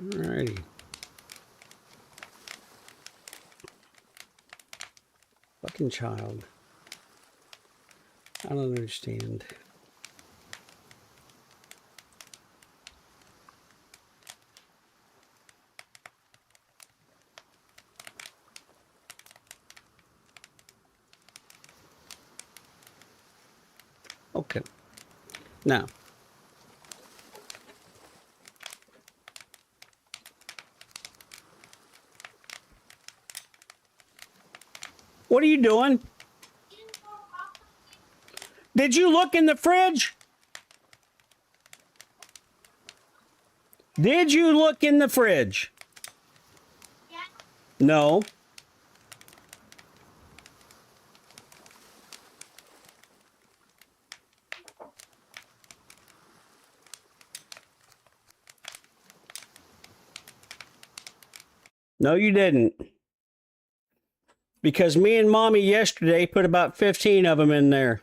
Alrighty. Fucking child. I don't understand. Okay. Now. What are you doing? Did you look in the fridge? Did you look in the fridge? Yeah. No. No, you didn't. Because me and Mommy yesterday put about 15 of them in there.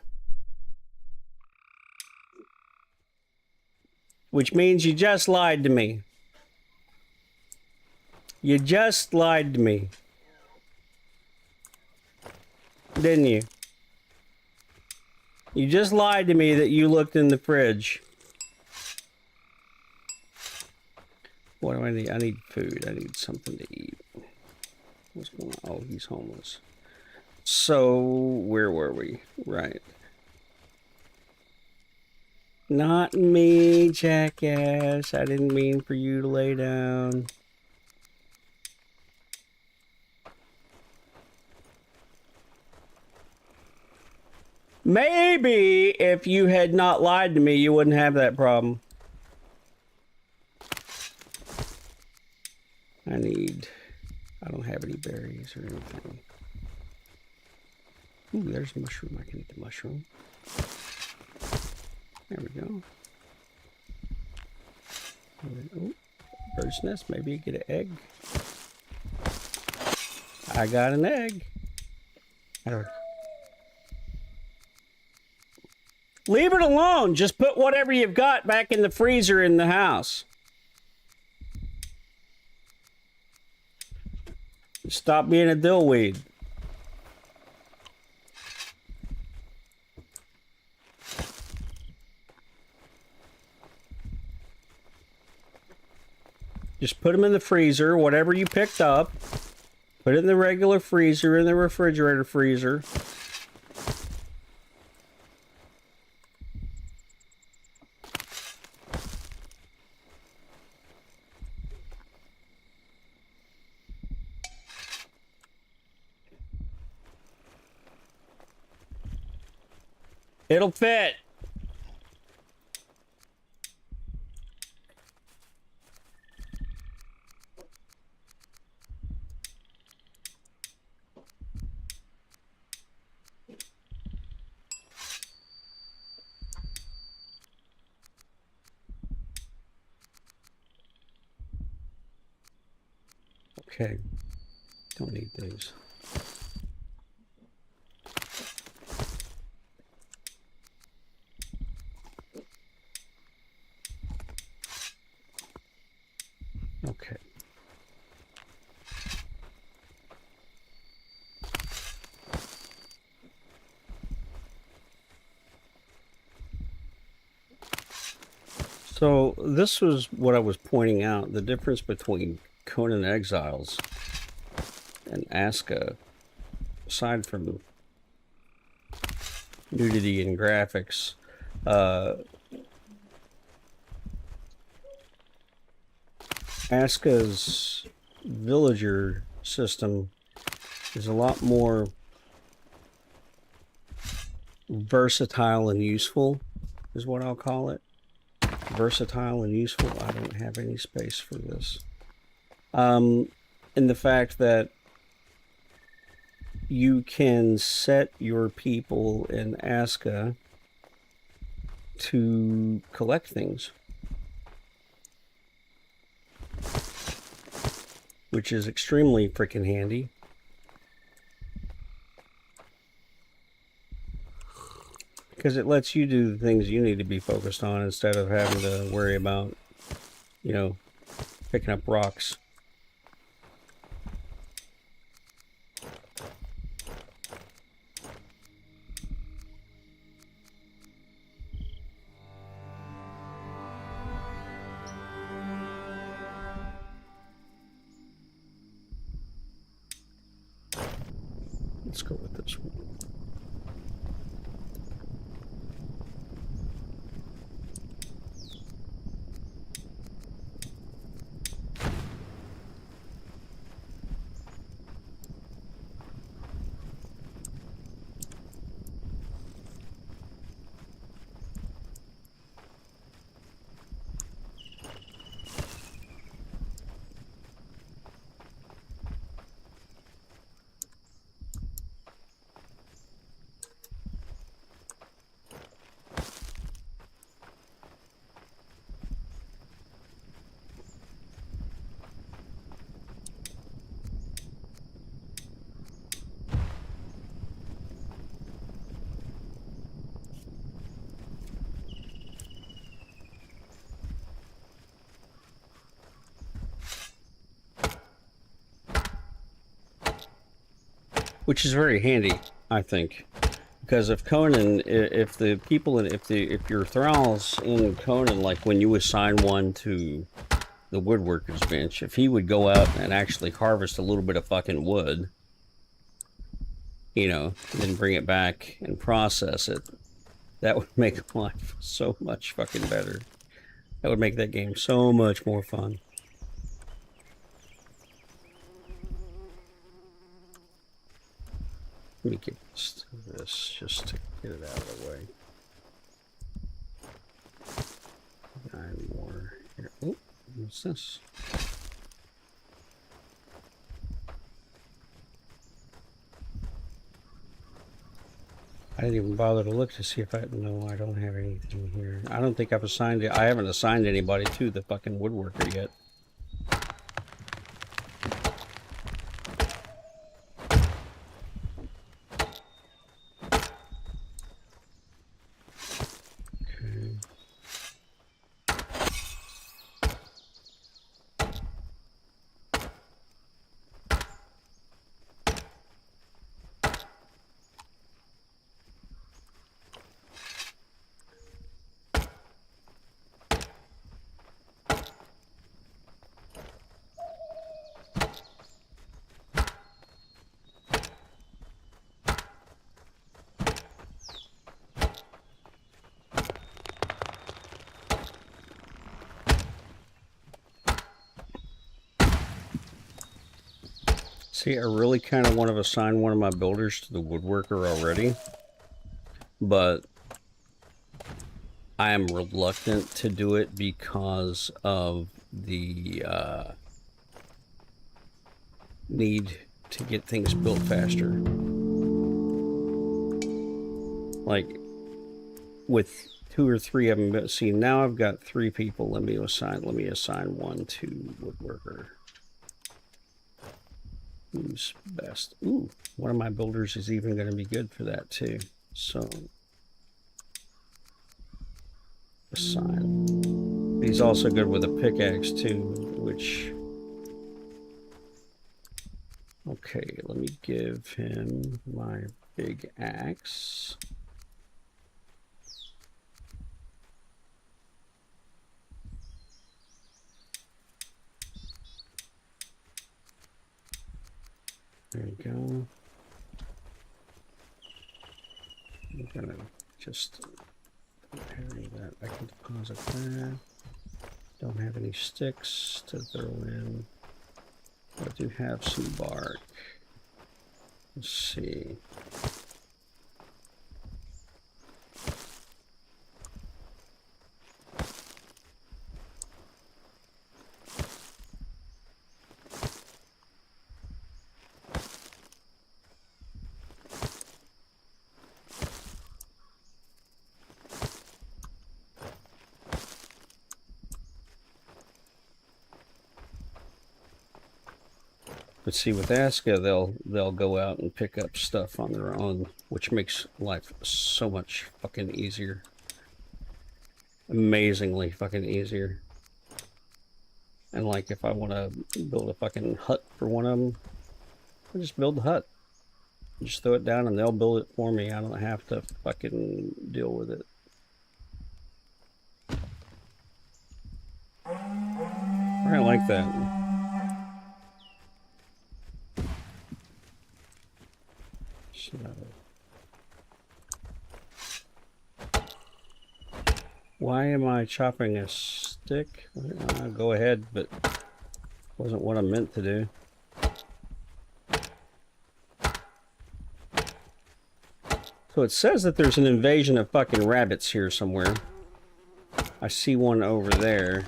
Which means you just lied to me. You just lied to me. Didn't you? You just lied to me that you looked in the fridge. What do I need? I need food. I need something to eat. What's going on? Oh, he's homeless. So, where were we? Right. Not me, jackass. I didn't mean for you to lay down. Maybe if you had not lied to me, you wouldn't have that problem. I don't have any berries or anything. Ooh, there's a mushroom. I can eat the mushroom. There we go. Oh, bird's nest. Maybe you get an egg. I got an egg. Leave it alone. Just put whatever you've got back in the freezer in the house. Stop being a dillweed. Just put them in the freezer, whatever you picked up. Put it in the regular freezer, in the refrigerator freezer. It'll fit. Okay. Don't need these. Okay. So this was what I was pointing out, the difference between Conan Exiles and Aska, aside from nudity and graphics, Aska's villager system is a lot more versatile and useful, is what I'll call it. Versatile and useful. I don't have any space for this. In the fact that you can set your people in Aska to collect things, which is extremely freaking handy. Because it lets you do the things you need to be focused on instead of having to worry about, you know, picking up rocks. Let's go with this one. Which is very handy, I think, because if Conan, if the people, if your thralls in Conan, like when you assign one to the woodworker's bench, if he would go out and actually harvest a little bit of fucking wood, you know, then bring it back and process it, that would make life so much fucking better. That would make that game so much more fun. Let me get this just to get it out of the way. 9 more here. Oh, what's this? I didn't even bother to look to see if I... No, I don't have anything here. I don't think I've assigned it. I haven't assigned anybody to the fucking woodworker yet. See, I really kind of want to assign one of my builders to the woodworker already, but I am reluctant to do it because of the need to get things built faster. Like, with 2 or 3 of them, see, now I've got 3 people. Let me assign one to woodworker. Who's best? Ooh, one of my builders is even going to be good for that too. So, assign. He's also good with a pickaxe too, which... Okay, let me give him my big axe. There you go. I'm gonna just carry that. I can deposit that. Don't have any sticks to throw in. I do have some bark. Let's see. But see, with Aska, they'll go out and pick up stuff on their own, which makes life so much fucking easier. Amazingly fucking easier. And like if I want to build a fucking hut for one of them, I just build the hut. Just throw it down and they'll build it for me. I don't have to fucking deal with it. I like that. So, why am I chopping a stick? Go ahead, but wasn't what I meant to do. So it says that there's an invasion of fucking rabbits here somewhere. I see one over there.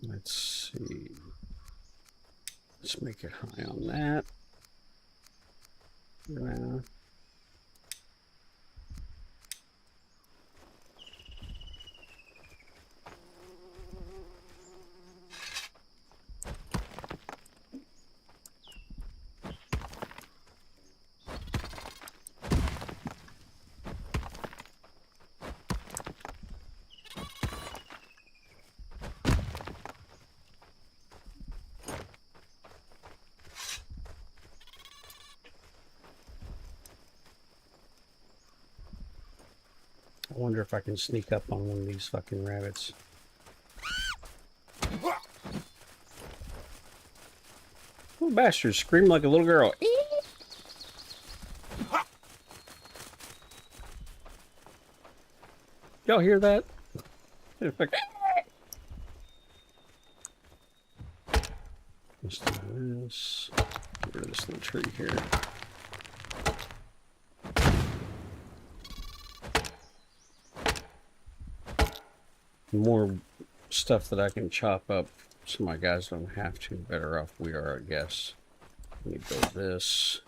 Let's see. Let's make it high on that. Yeah. I wonder if I can sneak up on one of these fucking rabbits. Little bastard screamed like a little girl. Y'all hear that? Let's do this. Get rid of this little tree here. More stuff that I can chop up so my guys don't have to. Better off we are, I guess. Let me build this.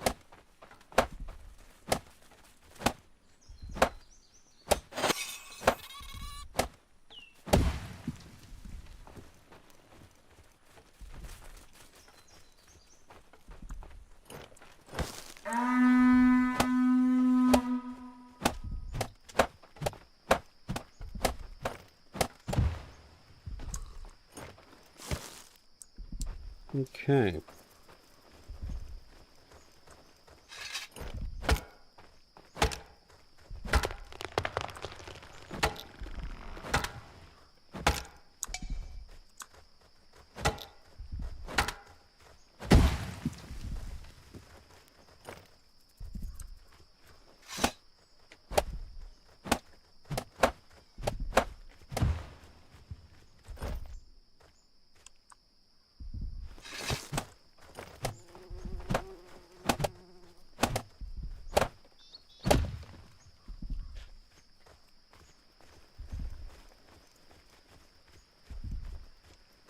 Okay.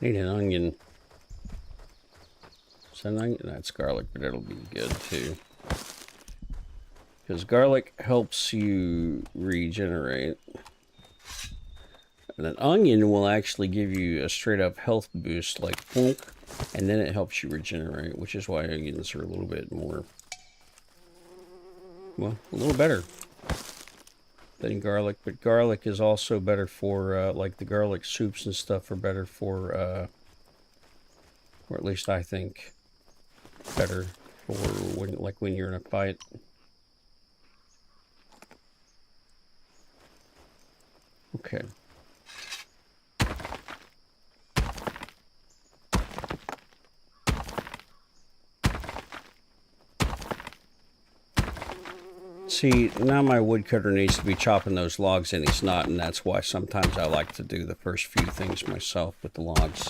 Need an onion. Is that an onion? That's garlic, but it'll be good too. Because garlic helps you regenerate. And an onion will actually give you a straight up health boost like funk, and then it helps you regenerate, which is why onions are a little bit more, well, a little better than garlic. But garlic is also better for, like the garlic soups and stuff are better for, or at least I think, better for when you're in a fight. Okay. See, now my woodcutter needs to be chopping those logs and he's not, and that's why sometimes I like to do the first few things myself with the logs.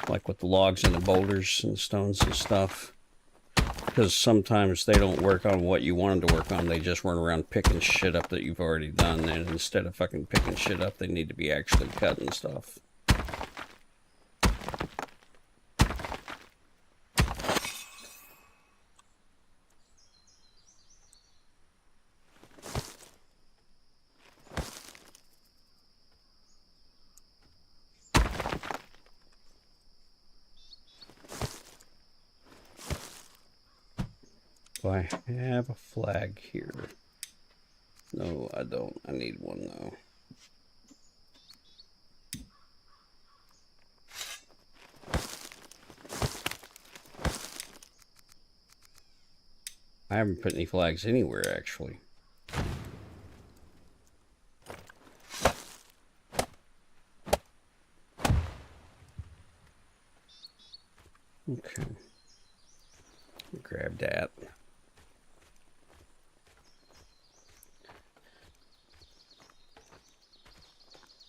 Like with the logs and the boulders and the stones and stuff. Because sometimes they don't work on what you want them to work on, they just run around picking shit up that you've already done, and instead of fucking picking shit up, they need to be actually cutting stuff. I have a flag here? No, I don't. I need one though. I haven't put any flags anywhere, actually. Okay. Grab that.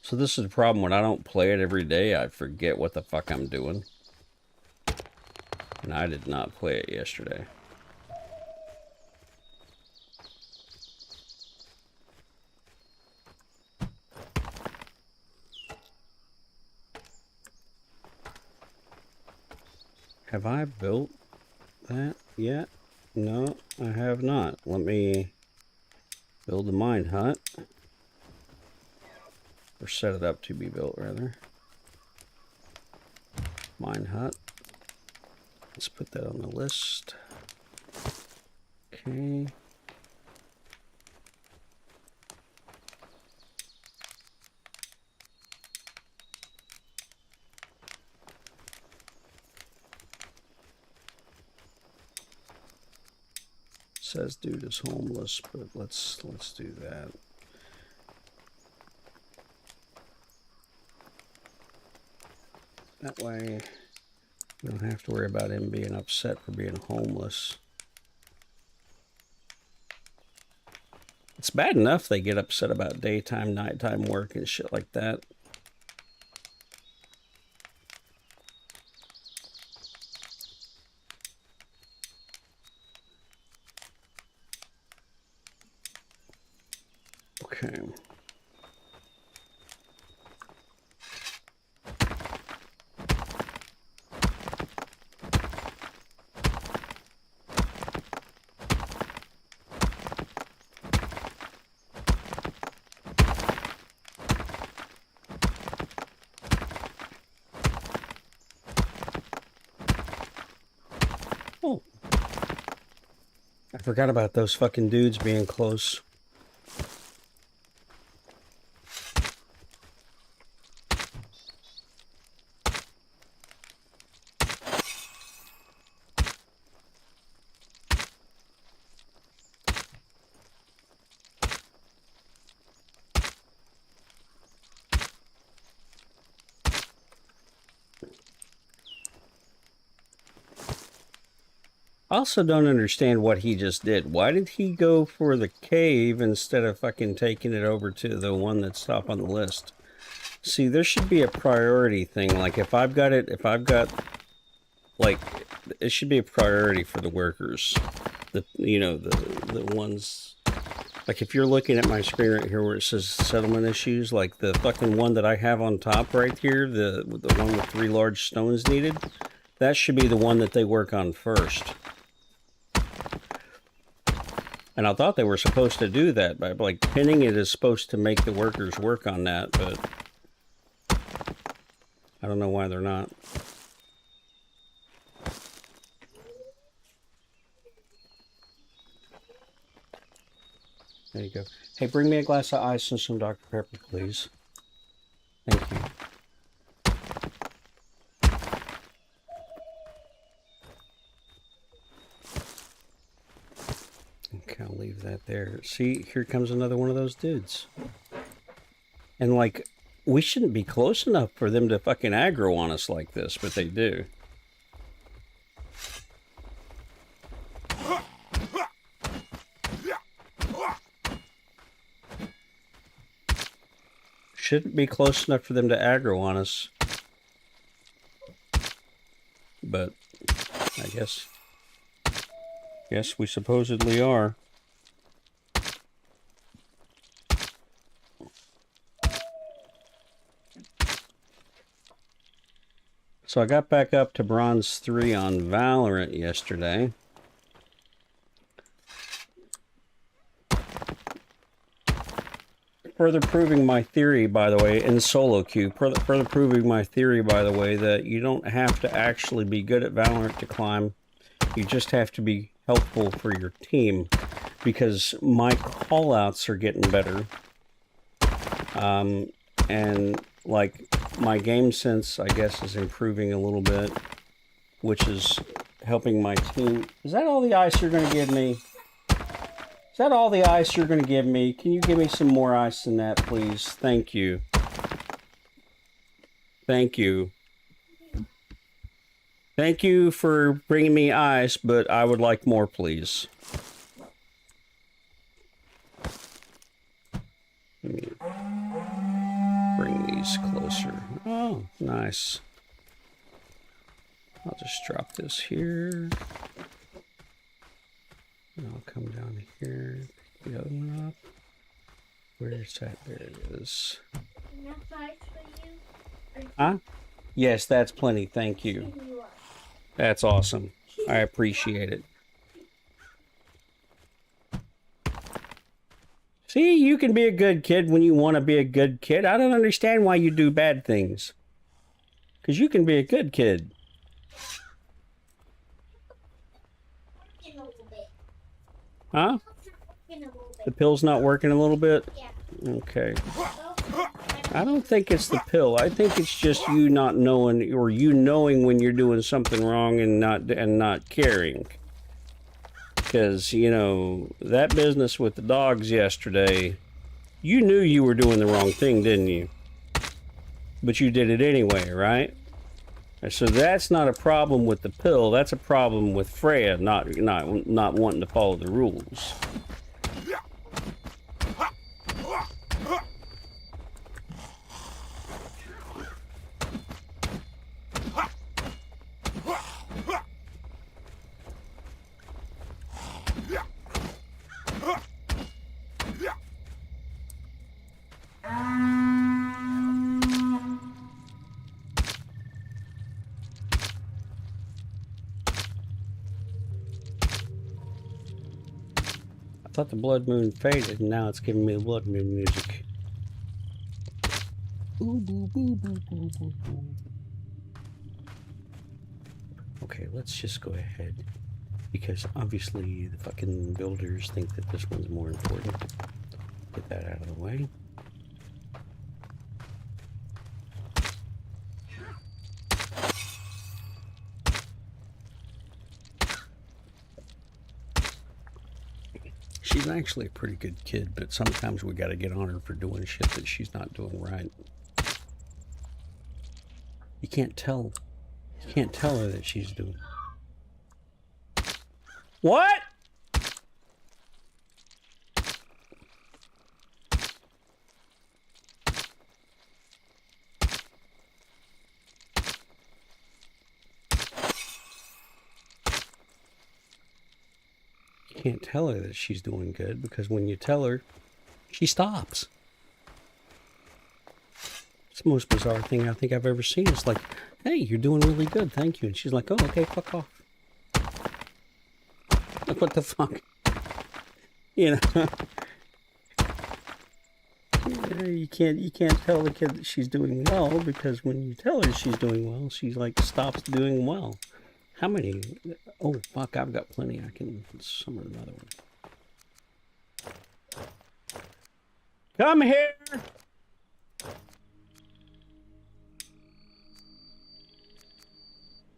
So this is the problem. When I don't play it every day, I forget what the fuck I'm doing. And I did not play it yesterday. Have I built that yet? No, I have not. Let me build the mine hut. Or set it up to be built, rather. Mine hut. Let's put that on the list. Okay. Says dude is homeless, but let's do that. That way we don't have to worry about him being upset for being homeless. It's bad enough they get upset about daytime, nighttime work and shit like that. Okay. Oh. I forgot about those fucking dudes being close. I also don't understand what he just did. Why did he go for the cave instead of fucking taking it over to the one that's top on the list? See, there should be a priority thing. Like, if I've got, like, it should be a priority for the workers. The ones, like, if you're looking at my screen right here where it says settlement issues, like the fucking one that I have on top right here, the one with 3 large stones needed, that should be the one that they work on first. And I thought they were supposed to do that, but like pinning it is supposed to make the workers work on that, but I don't know why they're not. There you go. Hey, bring me a glass of ice and some Dr. Pepper, please. Thank you. Okay, I'll leave that there. See, here comes another one of those dudes. And like, we shouldn't be close enough for them to fucking aggro on us like this, but they do. Shouldn't be close enough for them to aggro on us. But I guess we supposedly are. So I got back up to Bronze 3 on Valorant yesterday. Further proving my theory, by the way, in solo queue, further proving my theory, by the way, that you don't have to actually be good at Valorant to climb. You just have to helpful for your team, because my call-outs are getting better. And like my game sense, I guess, is improving a little bit, which is helping my team. Is that all the ice you're going to give me? Is that all the ice you're going to give me? Can you give me some more ice than that, please? Thank you. Thank you. Thank you for bringing me ice, but I would like more, please. Let me bring these closer. Oh, nice. I'll just drop this here. And I'll come down here, pick the other one up. Where's that? There it is. Enough ice for you? Huh? Yes, that's plenty. Thank you. That's awesome. I appreciate it. See, you can be a good kid when you want to be a good kid. I don't understand why you do bad things. Because you can be a good kid. In a little bit. Huh? In a little bit. The pill's not working a little bit? Yeah. Okay. I don't think it's the pill. I think it's just you not knowing, or you knowing when you're doing something wrong and not caring. Because, you know, that business with the dogs yesterday, you knew you were doing the wrong thing, didn't you? But you did it anyway, right? So that's not a problem with the pill. That's a problem with Freya not wanting to follow the rules. I thought the blood moon faded, and now it's giving me the blood moon music. Boo, boo, boo, boo, boo, boo, boo. Okay, let's just go ahead, because obviously the fucking builders think that this one's more important. Get that out of the way. She's actually a pretty good kid, but sometimes we gotta get on her for doing shit that she's not doing right. You can't tell her that she's doing. What? You can't tell her that she's doing good, because when you tell her, she stops. It's the most bizarre thing I think I've ever seen. It's like, hey, you're doing really good, thank you. And she's like, oh, okay, fuck off. Like, what the fuck? You know? You can't tell the kid that she's doing well, because when you tell her she's doing well, she's like stops doing well. How many? Oh, fuck, I've got plenty. I can summon another one. Come here!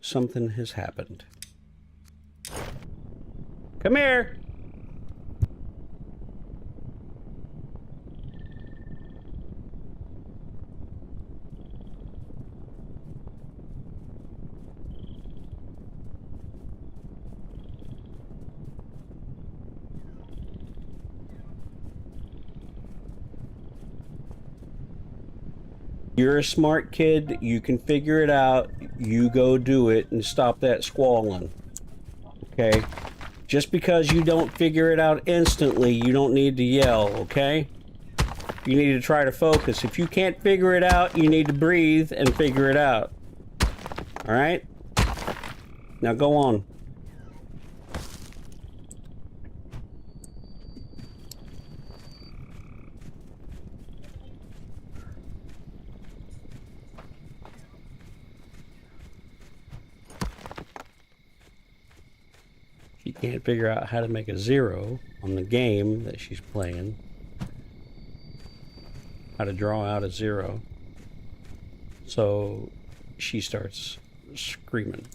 Something has happened. Come here! You're a smart kid. You can figure it out. You go do it and stop that squalling. Okay? Just because you don't figure it out instantly, you don't need to yell, okay? You need to try to focus. If you can't figure it out, you need to breathe and figure it out. Alright? Now go on. can't figure out how to make a 0 on the game that she's playing. How to draw out a 0. So she starts screaming.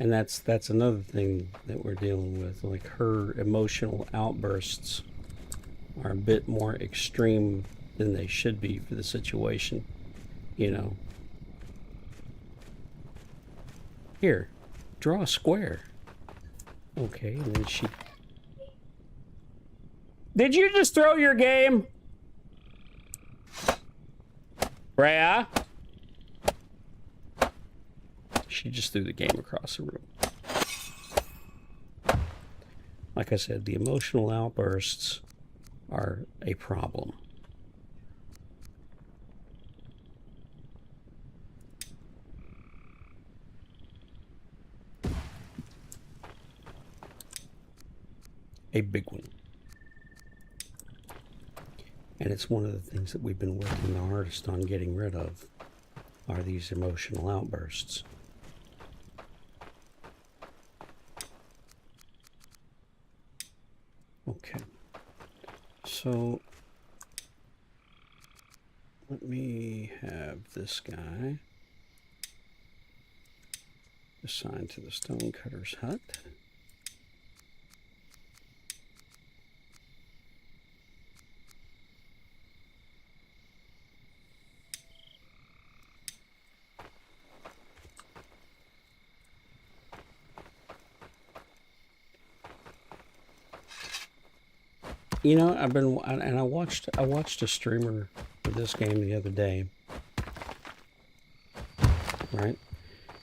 And that's another thing that we're dealing with. Like, her emotional outbursts are a bit more extreme than they should be for the situation, you know. Here, draw a square. Okay, and then she... Did you just throw your game? Rhea? She just threw the game across the room. Like I said, the emotional outbursts are a problem. A big one. And it's one of the things that we've been working the hardest on getting rid of, are these emotional outbursts. Okay. So let me have this guy assigned to the Stonecutter's hut. You know, I watched a streamer for this game the other day, right?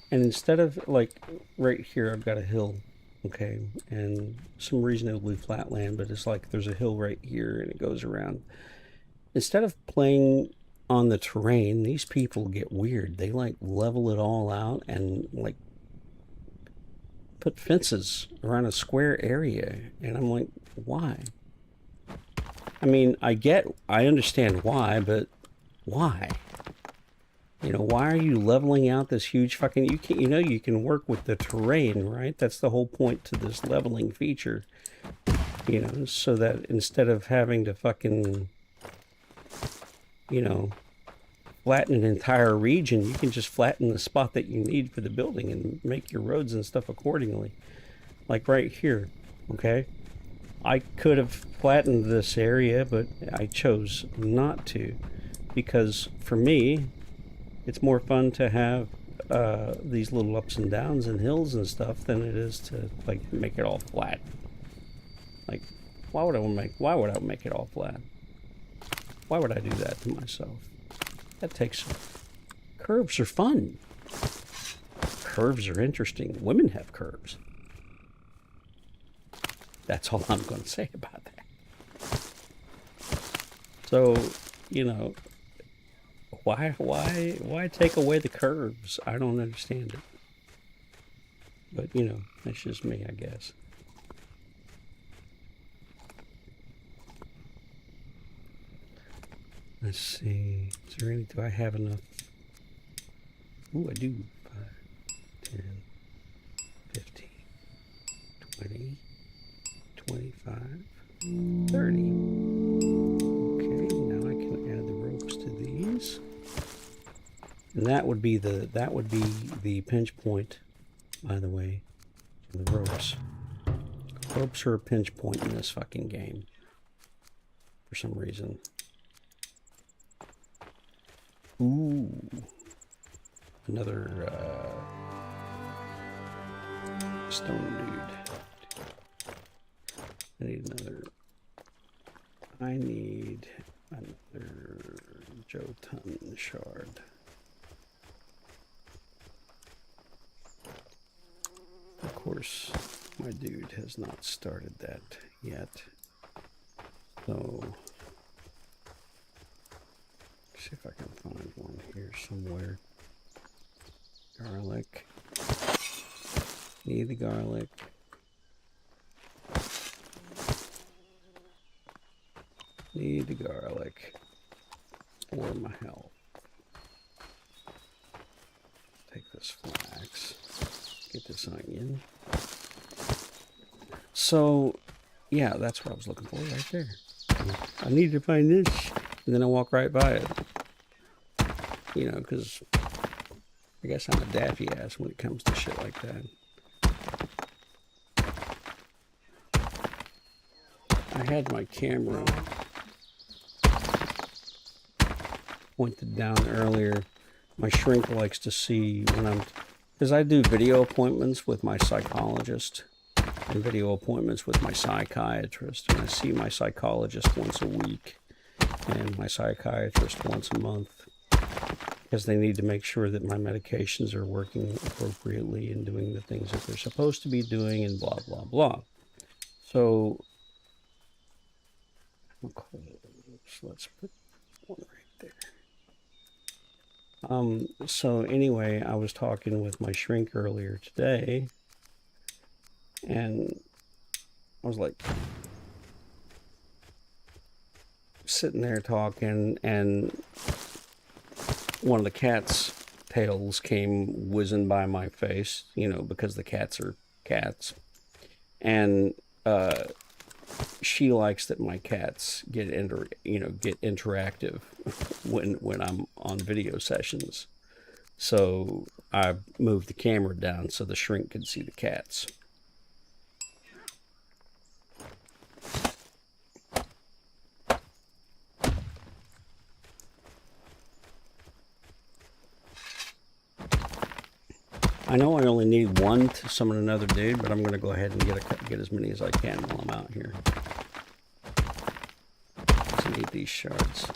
And instead of, like, right here, I've got a hill, okay, and some reasonably flat land, but it's like there's a hill right here and it goes around. Instead of playing on the terrain, these people get weird. They, like, level it all out and, like, put fences around a square area. And I'm like, why? I mean, I understand why, but why? You know, why are you leveling out this huge fucking... You can work with the terrain, right? That's the whole point to this leveling feature. You know, so that instead of having to fucking, you know, flatten an entire region, you can just flatten the spot that you need for the building and make your roads and stuff accordingly. Like right here, okay? I could have flattened this area, but I chose not to, because for me, it's more fun to have these little ups and downs and hills and stuff than it is to, like, make it all flat. Like, why would I make it all flat? Why would I do that to myself? That takes... Curves are fun. Curves are interesting. Women have curves. That's all I'm going to say about that. So, you know, why take away the curves? I don't understand it. But, you know, that's just me, I guess. Let's see. Is there any... Do I have enough? Ooh, I do. 5, 10, 15, 20... 25, 30. Okay, now I can add the ropes to these. And that would be the pinch point, by the way, the ropes. Ropes are a pinch point in this fucking game. For some reason. Ooh. Another stone dude. I need another Jotun shard. Of course, my dude has not started that yet. So, see if I can find one here somewhere. Garlic. Need the garlic. Need the garlic for my health. Take this flax. Get this onion. So, yeah, that's what I was looking for right there. I need to find this, and then I walk right by it. You know, because I guess I'm a daffy ass when it comes to shit like that. I had my camera pointed down earlier. My shrink likes to see when I'm, because I do video appointments with my psychologist and video appointments with my psychiatrist, and I see my psychologist once a week and my psychiatrist once a month, because they need to make sure that my medications are working appropriately and doing the things that they're supposed to be doing and blah, blah, blah. So, let's put one right there. So anyway, I was talking with my shrink earlier today, and I was like sitting there talking, and one of the cat's tails came whizzing by my face, you know, because the cats are cats. And she likes that my cats get interactive when I'm on video sessions. So I moved the camera down so the shrink could see the cats. I know I only need one to summon another dude, but I'm going to go ahead and get as many as I can while I'm out here. Just need these shards.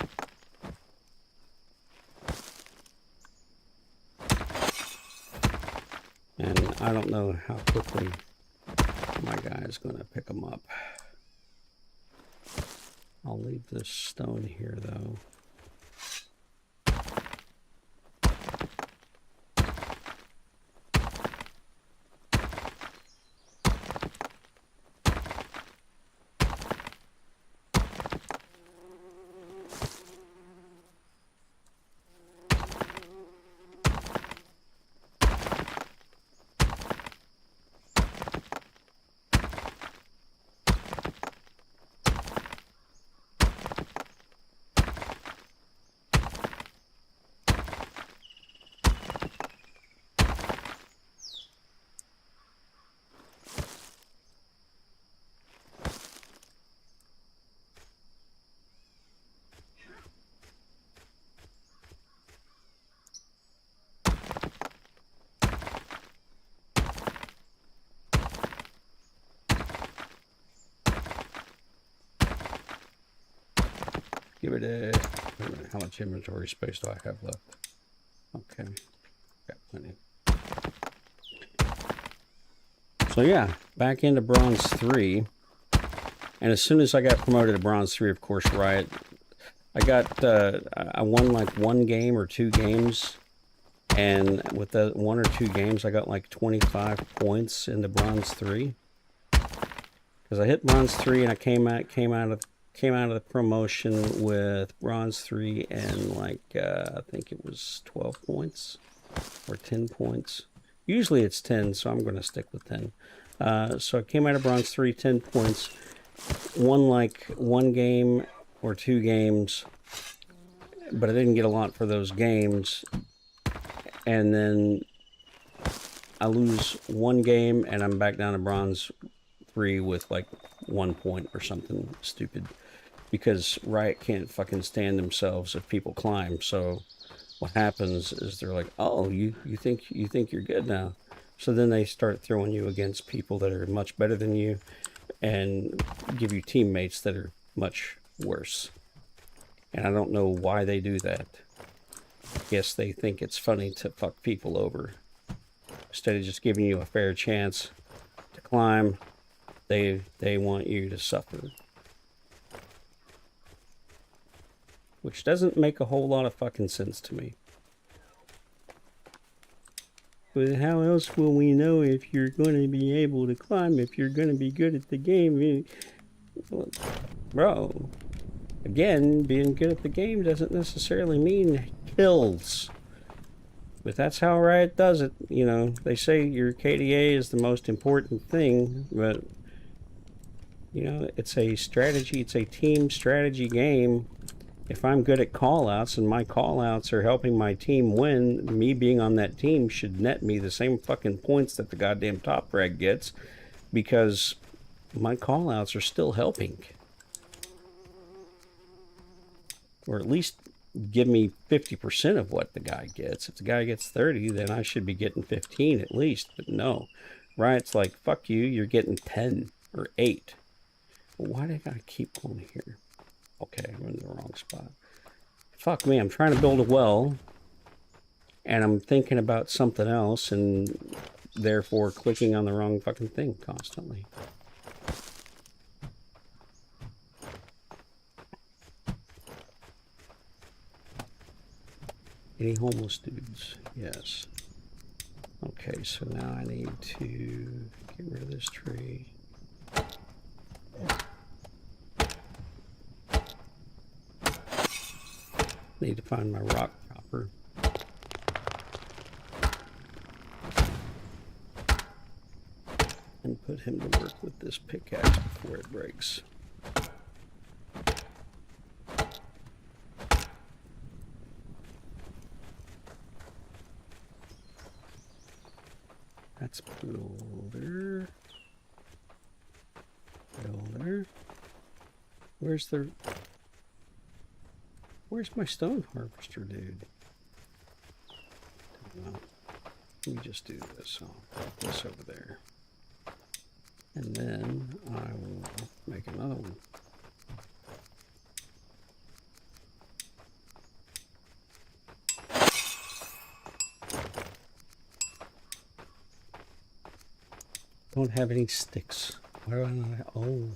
And I don't know how quickly my guy is going to pick them up. I'll leave this stone here, though. Give it a... How much inventory space do I have left? Okay. Got plenty. So yeah, back into Bronze 3. And as soon as I got promoted to Bronze 3, of course, Riot... I won like one game or two games. And with the one or two games, I got like 25 points into Bronze 3. Because I hit Bronze 3 and I came out of the promotion with Bronze 3 and like I think it was 12 points or 10 points. Usually it's 10, so I'm going to stick with 10. So I came out of Bronze 3, 10 points, won like one game or two games, but I didn't get a lot for those games. And then I lose one game and I'm back down to Bronze 3 with like 1 point or something stupid, because Riot can't fucking stand themselves if people climb. So what happens is they're like, oh, you think you're good now, so then they start throwing you against people that are much better than you and give you teammates that are much worse. And I don't know why they do that. I guess they think it's funny to fuck people over. Instead of just giving you a fair chance to climb, they want you to suffer. Which doesn't make a whole lot of fucking sense to me. But how else will we know if you're going to be able to climb, if you're going to be good at the game? Bro, again, being good at the game doesn't necessarily mean kills. But that's how Riot does it. You know, they say your KDA is the most important thing, but You know, it's a strategy, it's a team strategy game. If I'm good at call-outs and my call-outs are helping my team win, me being on that team should net me the same fucking points that the goddamn top frag gets, because my call-outs are still helping. Or at least give me 50% of what the guy gets. If the guy gets 30, then I should be getting 15 at least. But no, Riot's like, fuck you, you're getting 10 or 8. But why do I gotta keep going here? Okay, I'm in the wrong spot. Fuck me, I'm trying to build a well, and I'm thinking about something else, and therefore clicking on the wrong fucking thing constantly. Any homeless dudes? Yes. Okay, so now I need to get rid of this tree. Need to find my rock chopper. And put him to work with this pickaxe before it breaks. That's builder. Builder. Where's my stone harvester, dude? Well, let me just do this. I'll put this over there. And then I will make another one. Don't have any sticks. Why do I not have, oh,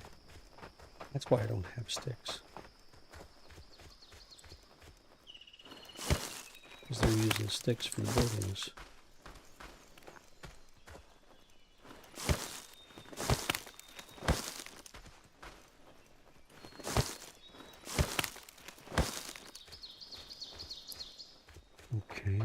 that's why I don't have sticks. Because they're using sticks for the buildings. Okay.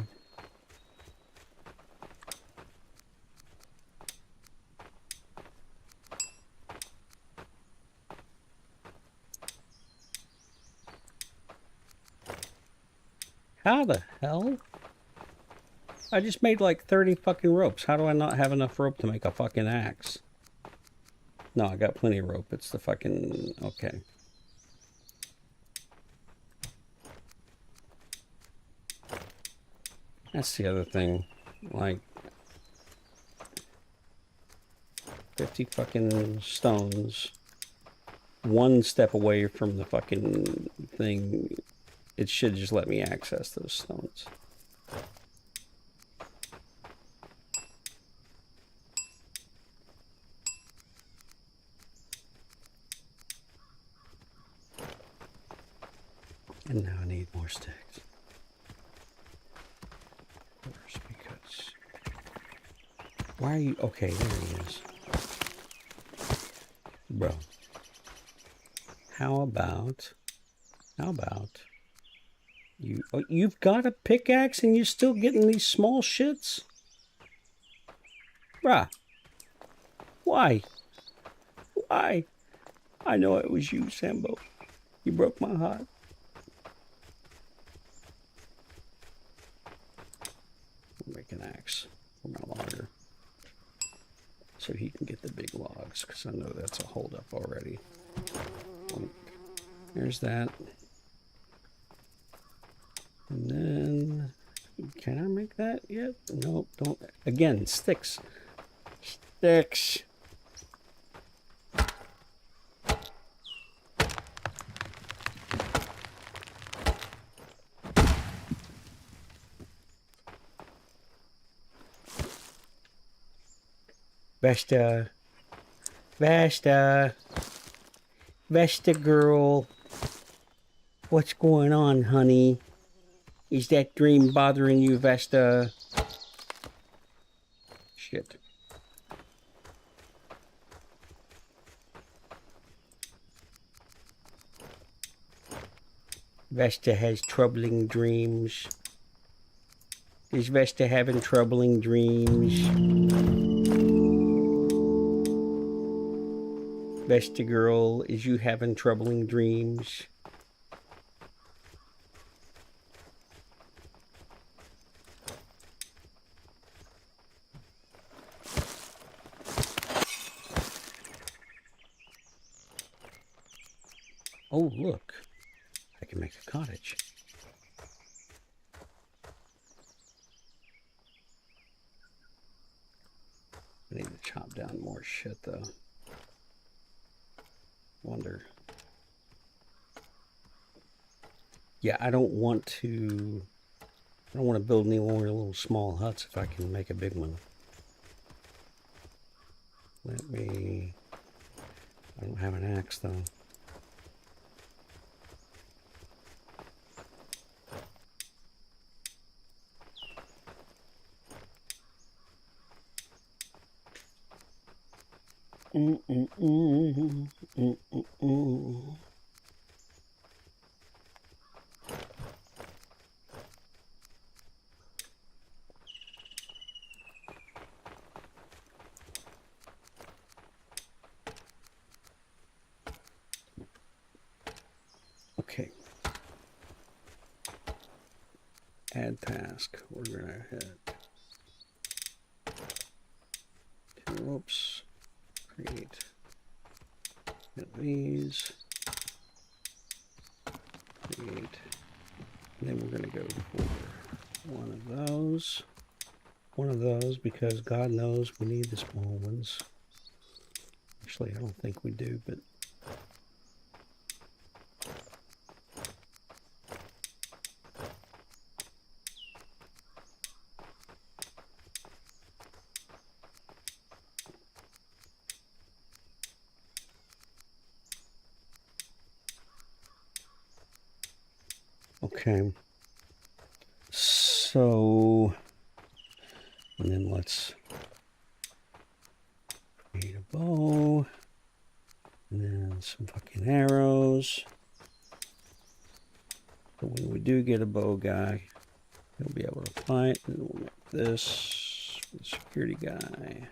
How the hell? I just made like 30 fucking ropes. How do I not have enough rope to make a fucking axe? No, I got plenty of rope. It's the fucking... Okay. That's the other thing. Like... 50 fucking stones. One step away from the fucking thing. It should just let me access those stones. And now I need more sticks. Of course, because... Why are you... Okay, there he is. Bro. How about... You've got a pickaxe and you're still getting these small shits? Bruh. Why? Why? I know it was you, Sambo. You broke my heart. I'll make an axe for my logger. So he can get the big logs, because I know that's a holdup already. There's that. And then, can I make that yet? Nope, don't. Again, sticks. Sticks. Vesta. Vesta. Vesta girl. What's going on, honey? Is that dream bothering you, Vesta? Shit. Vesta has troubling dreams. Is Vesta having troubling dreams? Bestie girl, is you having troubling dreams? Oh, look. I can make a cottage. I need to chop down more shit, though. Wonder. Yeah, I don't want to build any more little small huts if I can make a big one. I don't have an axe, though. Okay. Add task. We're gonna hit. Oops. Create. Hit these. Create. And then we're gonna go for one of those. One of those, because God knows we need the small ones. Actually, I don't think we do, but okay. So, and then let's create a bow, and then some fucking arrows. So when we do get a bow guy, he'll be able to fight, and we'll make this for the security guy.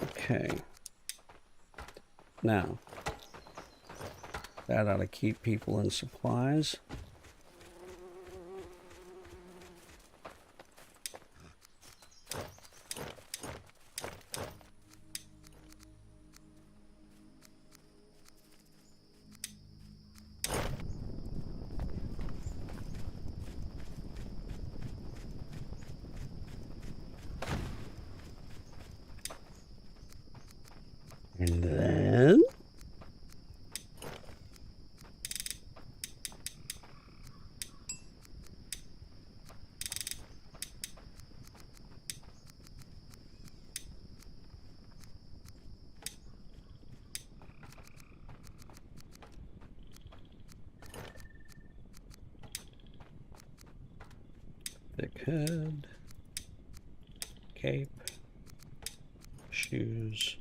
Okay. Now, that ought to keep people in supplies. And then thick hood, cape, shoes,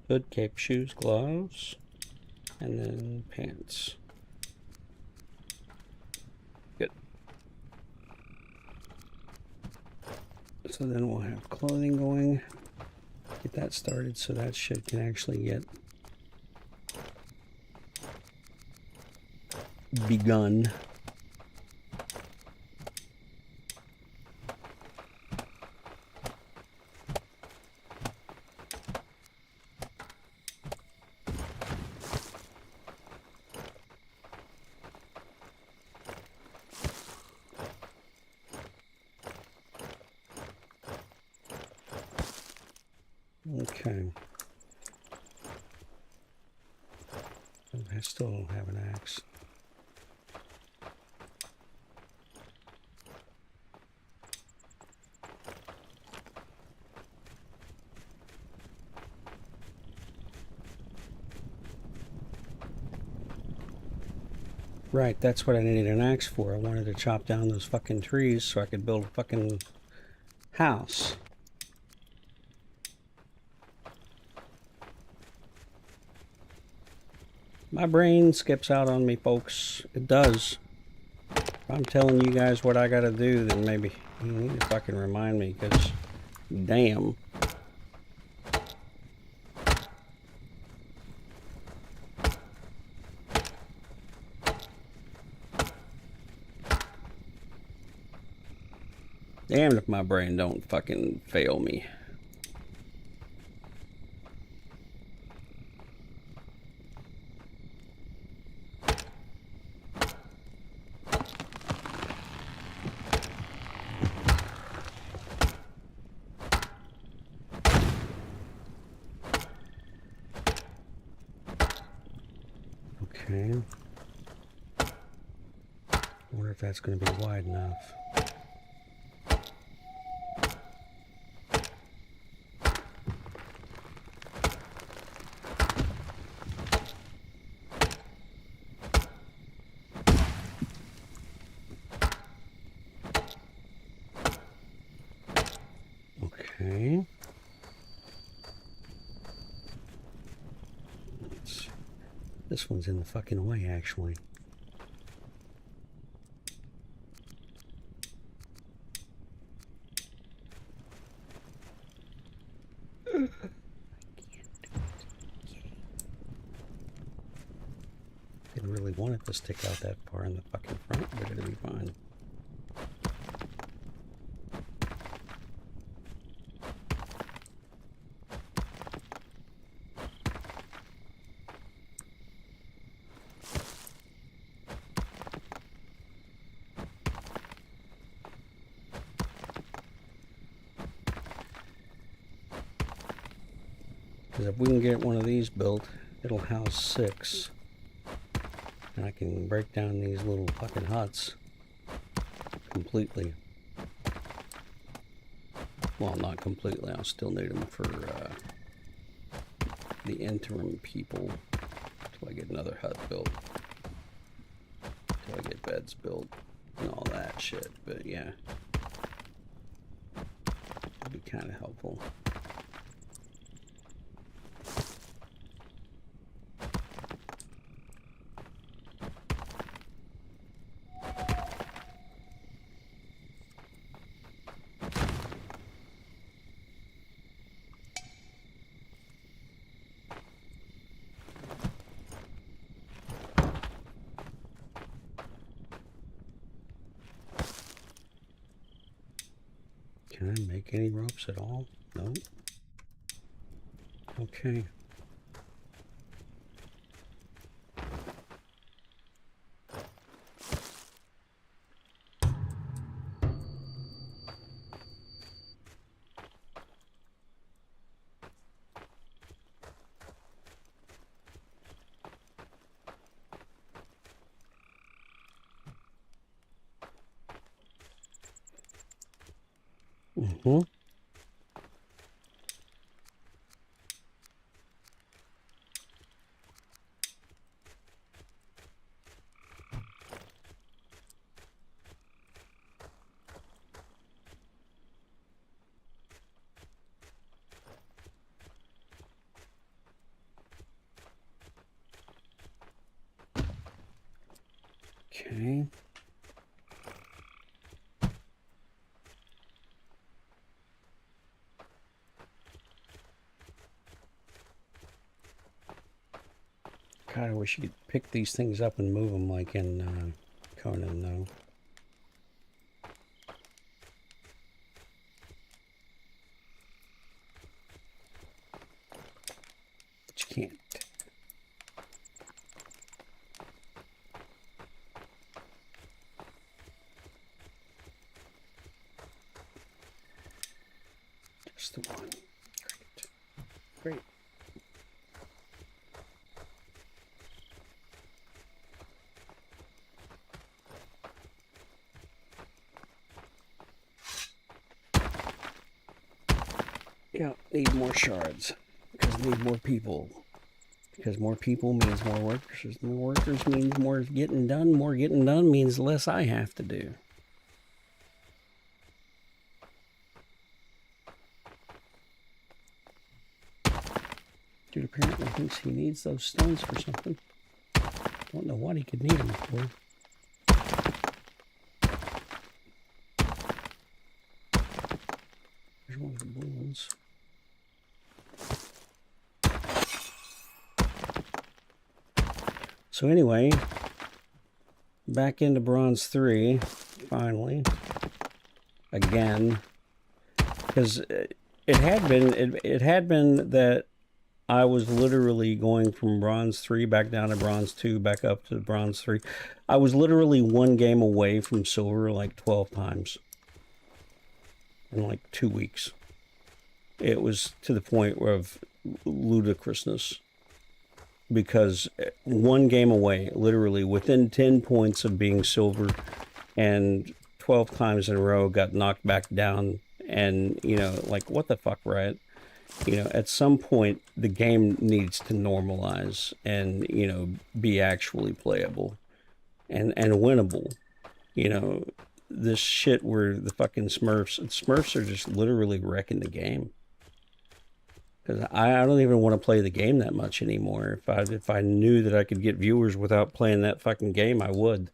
hood, cape, shoes, gloves, and then pants. Good. So then we'll have clothing going. Get that started so that shit can actually get begun. Okay. I still don't have an axe. Right, that's what I needed an axe for. I wanted to chop down those fucking trees so I could build a fucking house. My brain skips out on me, folks. It does. If I'm telling you guys what I gotta do, then maybe you need to fucking remind me, because damn. Damned if my brain don't fucking fail me. Okay. I wonder if that's going to be wide enough. Okay. This one's in the fucking way, actually. Didn't really want it to stick out that far in the fucking front, but it'll be fine. Because if we can get one of these built, it'll house 6. And I can break down these little fucking huts completely. Well, not completely. I'll still need them for the interim people until I get another hut built. Until I get beds built and all that shit. But yeah, it'd be kind of helpful. Can I make any ropes at all? No. Okay. Mm-hmm. Okay. God, I wish you could pick these things up and move them like in Conan, though. But you can't. Just the one. Great. Great. Yeah, need more shards. Because need more people. Because more people means more workers. More workers means more getting done. More getting done means less I have to do. Dude apparently thinks he needs those stones for something. Don't know what he could need them for. There's one of the blue ones. So anyway, back into Bronze 3, finally. again, because it had been that I was literally going from bronze 3 back down to bronze 2 back up to bronze 3. I was literally one game away from silver like 12 times in like 2 weeks. It was to the point of ludicrousness, because one game away, literally within 10 points of being silver, and 12 times in a row got knocked back down. And, you know, like, what the fuck, right? You know, at some point, the game needs to normalize and, you know, be actually playable and winnable. You know, this shit where the fucking Smurfs are just literally wrecking the game. Because I don't even want to play the game that much anymore. If I knew that I could get viewers without playing that fucking game, I would.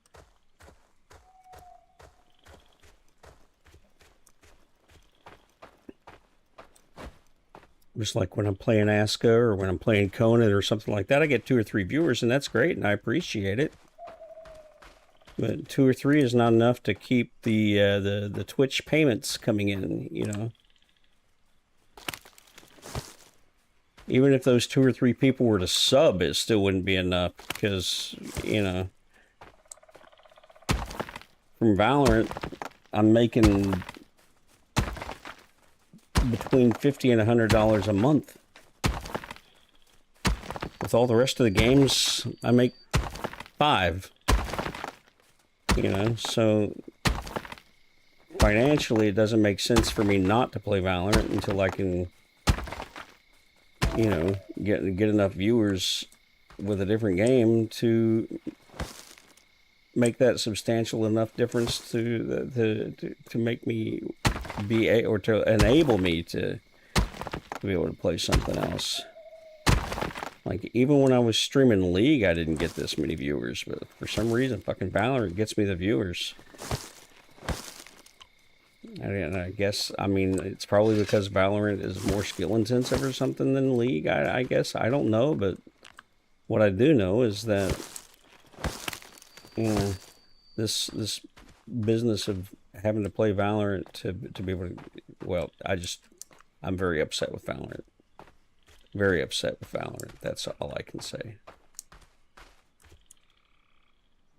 Just like when I'm playing Aska or when I'm playing Conan or something like that, I get 2 or 3 viewers, and that's great, and I appreciate it. But 2 or 3 is not enough to keep the Twitch payments coming in, you know. Even if those 2 or 3 people were to sub, it still wouldn't be enough, because, you know, from Valorant, I'm making between $50 and $100 a month. With all the rest of the games, I make 5. You know, so financially, it doesn't make sense for me not to play Valorant until I can, you know, get enough viewers with a different game to make that substantial enough difference to make me be or to enable me to be able to play something else. Like, even when I was streaming League, I didn't get this many viewers, but for some reason, fucking Valorant gets me the viewers. And I guess, I mean, it's probably because Valorant is more skill intensive or something than League, I guess. I don't know, but what I do know is that, you know, this business of having to play Valorant to be able to, well, I'm very upset with Valorant. Very upset with Valorant. That's all I can say.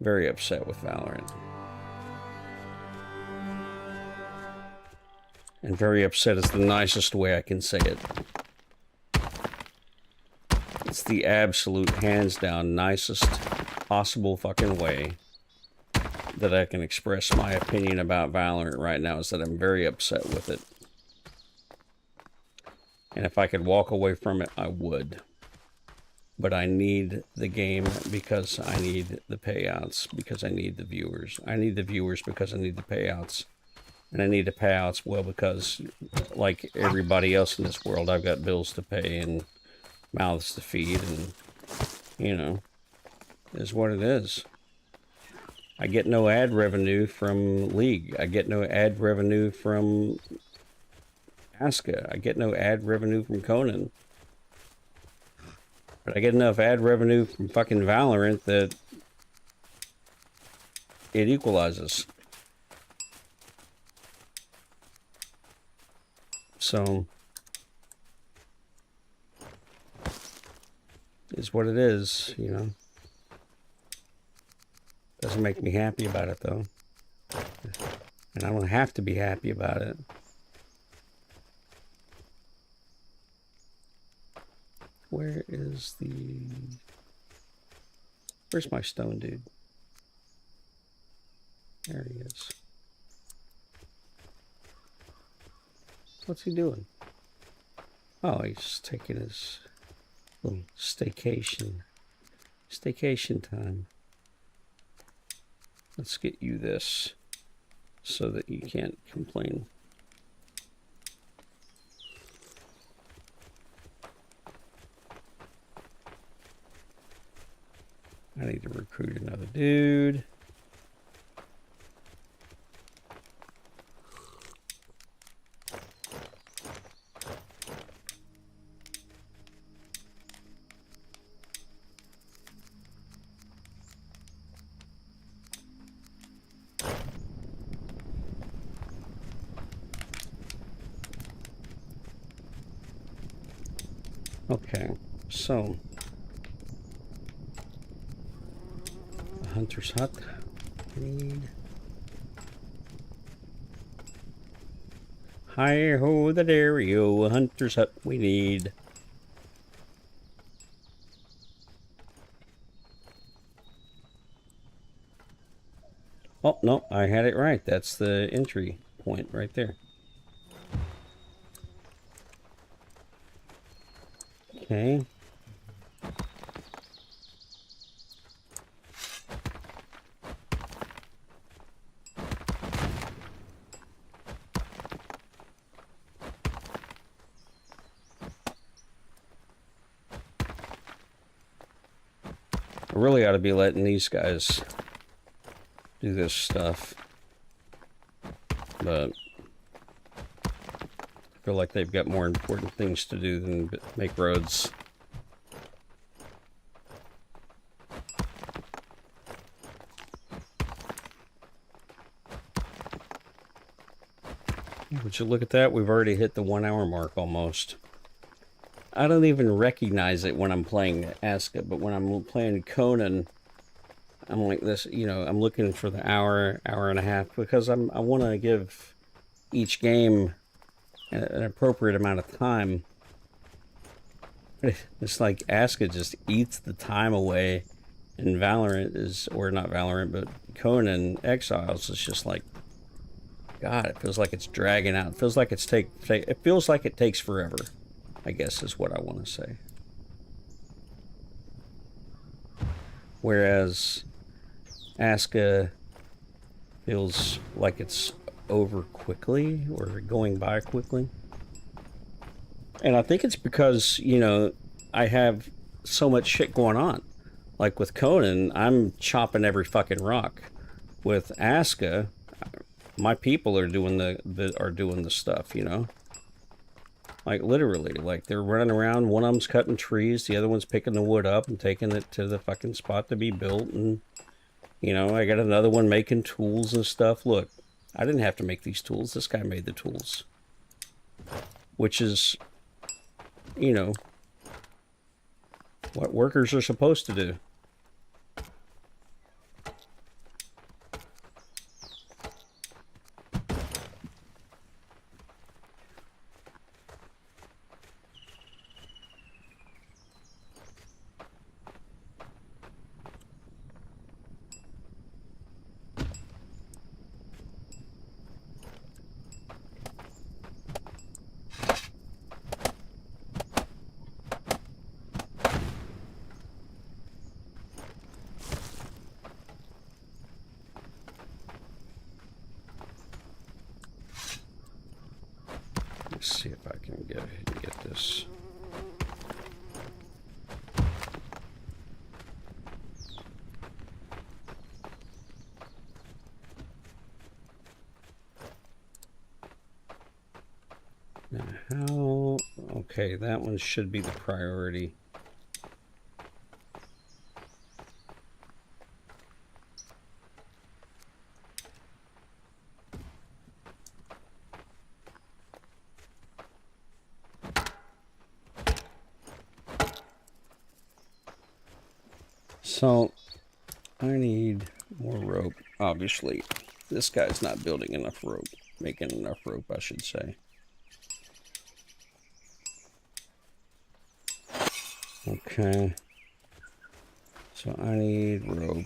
Very upset with Valorant. And very upset is the nicest way I can say it. It's the absolute, hands down, nicest possible fucking way that I can express my opinion about Valorant right now, is that I'm very upset with it. And if I could walk away from it, I would. But I need the game because I need the payouts, because I need the viewers. I need the viewers because I need the payouts. And I need the payouts, well, because like everybody else in this world, I've got bills to pay and mouths to feed, and, you know, is what it is. I get no ad revenue from League. I get no ad revenue from Aska. I get no ad revenue from Conan. But I get enough ad revenue from fucking Valorant that it equalizes. So, it's what it is, you know. Doesn't make me happy about it, though. And I don't have to be happy about it. Where is the... Where's my stone dude? There he is. What's he doing? Oh, he's just taking his little staycation. Staycation time. Let's get you this so that you can't complain. I need to recruit another dude. Okay, so a hunter's hut. Need. Hi ho, the dairy-o, a hunter's hut we need. Oh, no, I had it right. That's the entry point right there. Okay. I really ought to be letting these guys do this stuff. But I feel like they've got more important things to do than make roads. Would you look at that? We've already hit the 1 hour mark almost. I don't even recognize it when I'm playing Aska, but when I'm playing Conan, I'm like this, you know, I'm looking for the hour, hour and a half, because I want to give each game an appropriate amount of time. It's like Aska just eats the time away, and Valorant is, or not Valorant, but Conan Exiles is just like, God, it feels like it's dragging out. It feels like it feels like it takes forever, I guess is what I want to say. Whereas Aska feels like it's over quickly or going by quickly. And I think it's because, you know, I have so much shit going on. Like with Conan, I'm chopping every fucking rock. With Aska, my people are doing the stuff, you know? Like literally, like they're running around, one of them's cutting trees, the other one's picking the wood up and taking it to the fucking spot to be built, and you know, I got another one making tools and stuff. Look, I didn't have to make these tools. This guy made the tools. Which is, you know, what workers are supposed to do. Let's see if I can get ahead and get this. Now how... Okay, that one should be the priority. So, I need more rope. Obviously, this guy's not building enough rope. Making enough rope, I should say. Okay. So I need rope.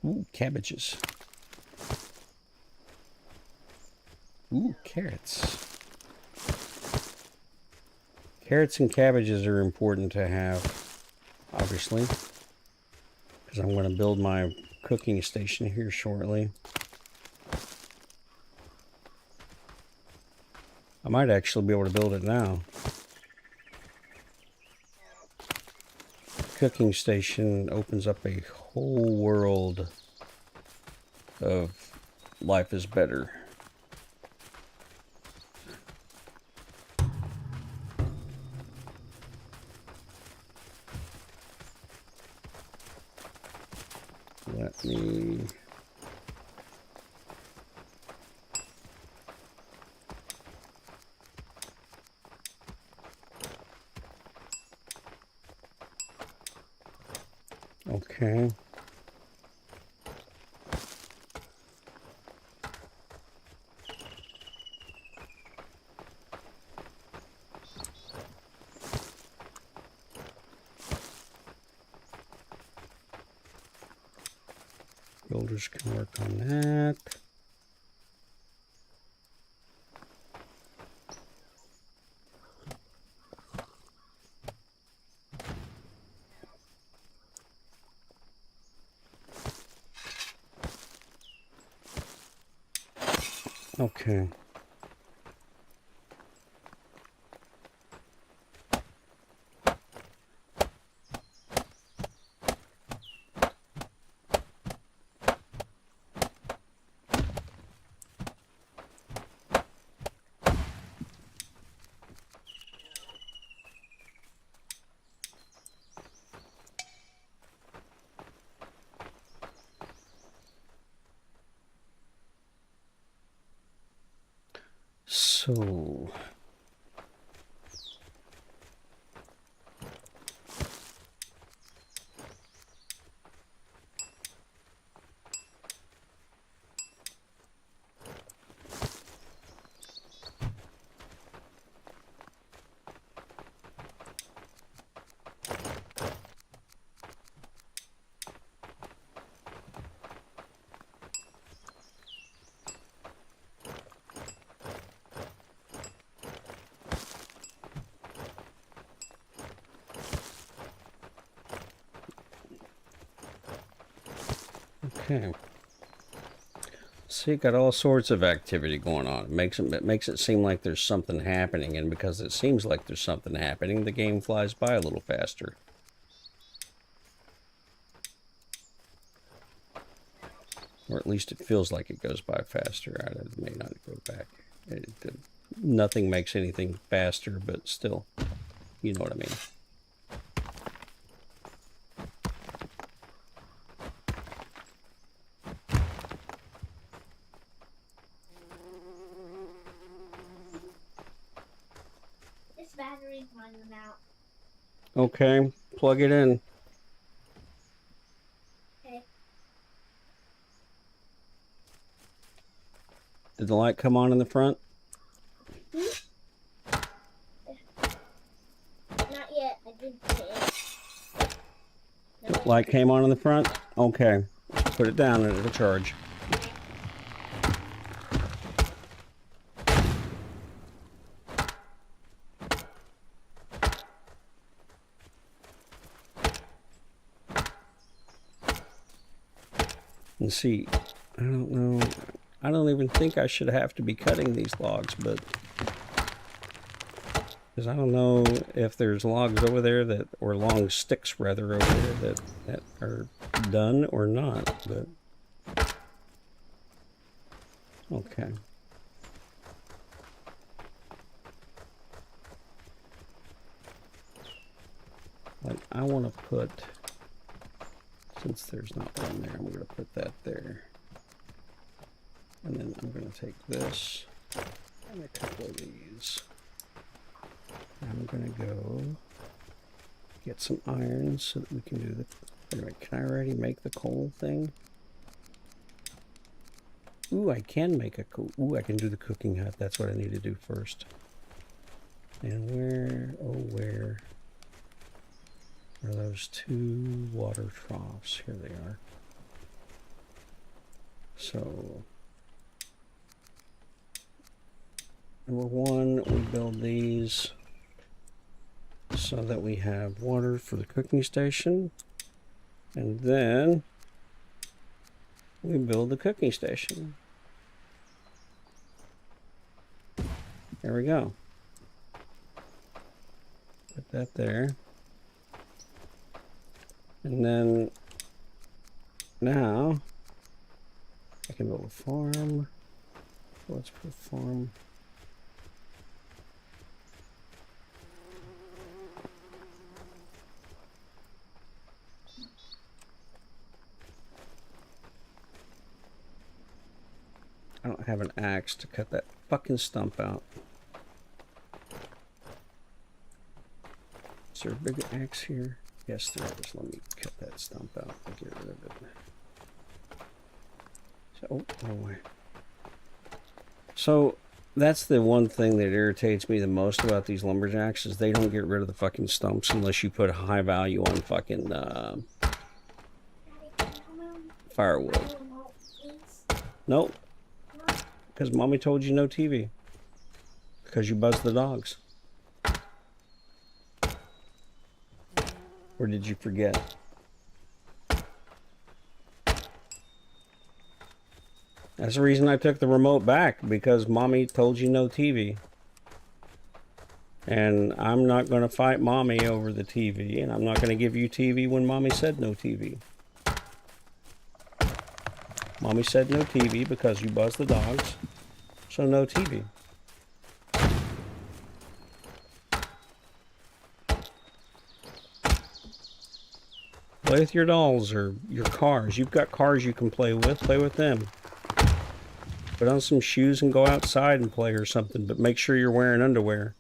Ooh, cabbages. Ooh, carrots. Carrots and cabbages are important to have, obviously, because I'm going to build my cooking station here shortly. I might actually be able to build it now. Cooking station opens up a whole world of life is better. Let me... Okay. Builders can work on that. Okay. So... Okay. See, got all sorts of activity going on. It makes it seem like there's something happening, and because it seems like there's something happening, the game flies by a little faster. Or at least it feels like it goes by faster. I may not go back. Nothing makes anything faster, but still, you know what I mean. This battery's running out. Okay, plug it in. Okay. Did the light come on in the front? Not yet. I did put it in. No, Light came on in the front? Okay. Put it down and it'll charge. And see, I don't know. I don't even think I should have to be cutting these logs, but because I don't know if there's logs over there that, or long sticks rather over there that are done or not, but okay. Like I want to put, since there's not one there, I'm going to put that there. And then I'm going to take this and a couple of these. I'm going to go get some iron so that we can do the... Wait a minute, can I already make the coal thing? Ooh, I can make a coal... Ooh, I can do the cooking hut. That's what I need to do first. And where... Oh, where... are those two water troughs? Here they are. So... Number one, we build these so that we have water for the cooking station. And then we build the cooking station. There we go. Put that there. And then now I can build a farm. Let's put farm. I don't have an axe to cut that fucking stump out. Is there a big axe here? Yes, there is. Let me cut that stump out and get rid of it. So, oh, no way. So, that's the one thing that irritates me the most about these lumberjacks is they don't get rid of the fucking stumps unless you put a high value on fucking firewood. Nope. Because mommy told you no TV. Because you buzzed the dogs. Or did you forget? That's the reason I took the remote back, because mommy told you no TV. And I'm not going to fight mommy over the TV, and I'm not going to give you TV when mommy said no TV. Mommy said no TV because you buzzed the dogs, so no TV. Play with your dolls or your cars. You've got cars you can play with them. Put on some shoes and go outside and play or something, but make sure you're wearing underwear.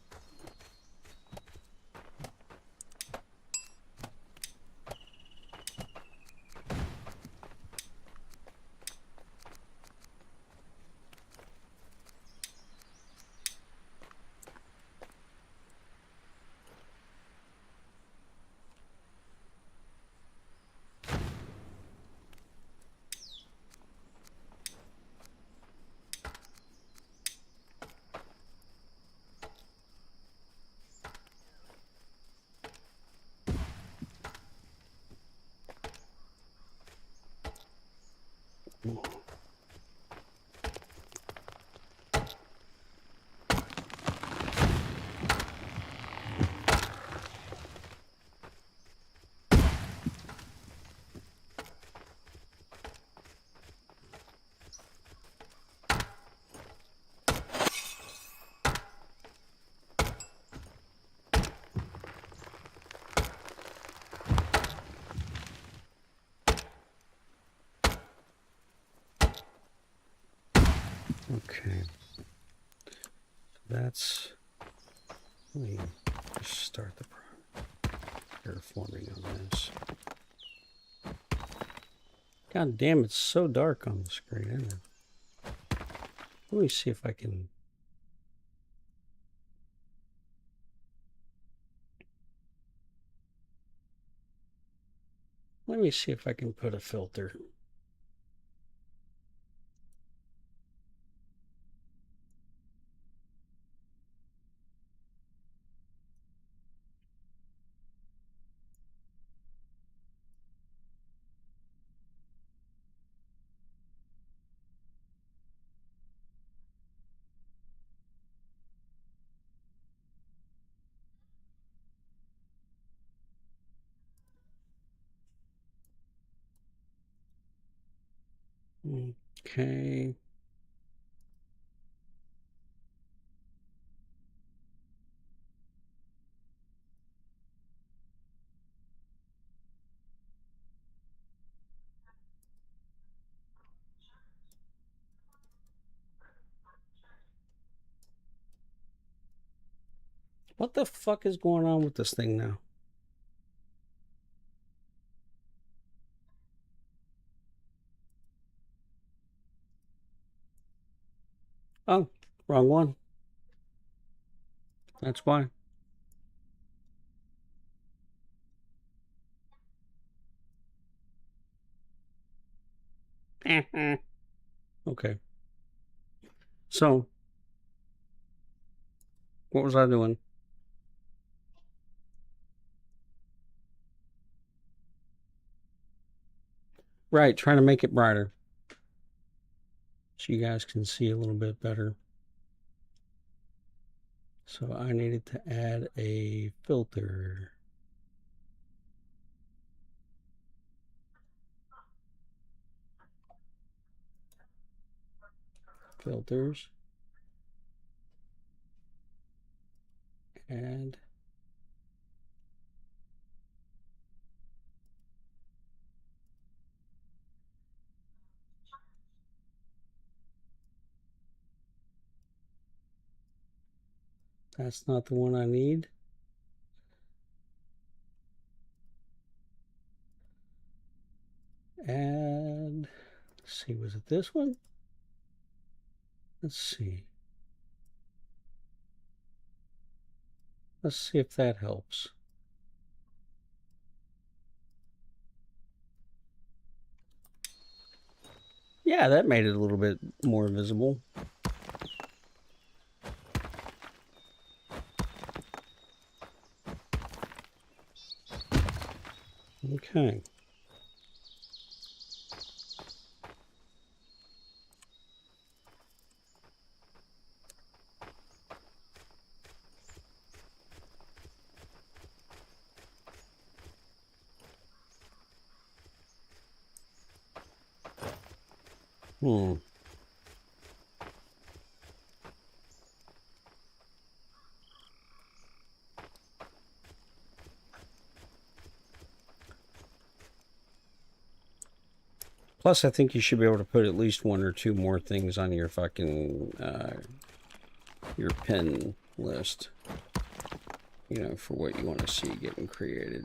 Okay. That's... Let me just start the terraforming on this. God damn, it's so dark on the screen, isn't it? Let me see if I can... Let me see if I can put a filter. Okay. What the fuck is going on with this thing now? Oh, wrong one. That's why. Okay. So, what was I doing? Right, trying to make it brighter. So you guys can see a little bit better. So I needed to add a filter. Filters. Add. That's not the one I need. And let's see, was it this one? Let's see. Let's see if that helps. Yeah, that made it a little bit more visible. Okay. Hmm. Plus, I think you should be able to put at least one or two more things on your fucking, your pin list. You know, for what you want to see getting created.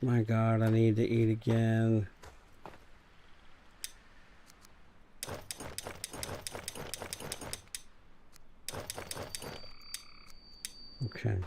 My God, I need to eat again. Okay.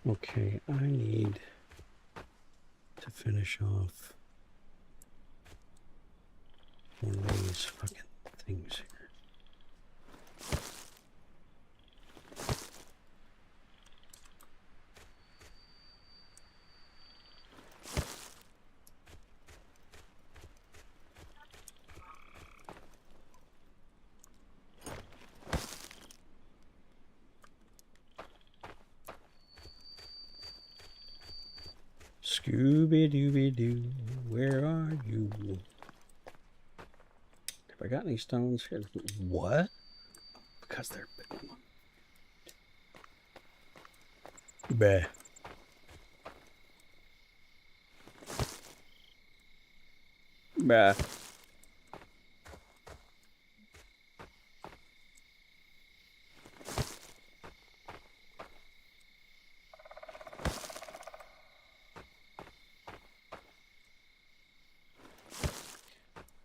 Okay, I need to finish off one of these fucking things here. Scooby-Dooby-Doo, where are you? Have I got any stones here? What? Because they're big. Bah. Bah.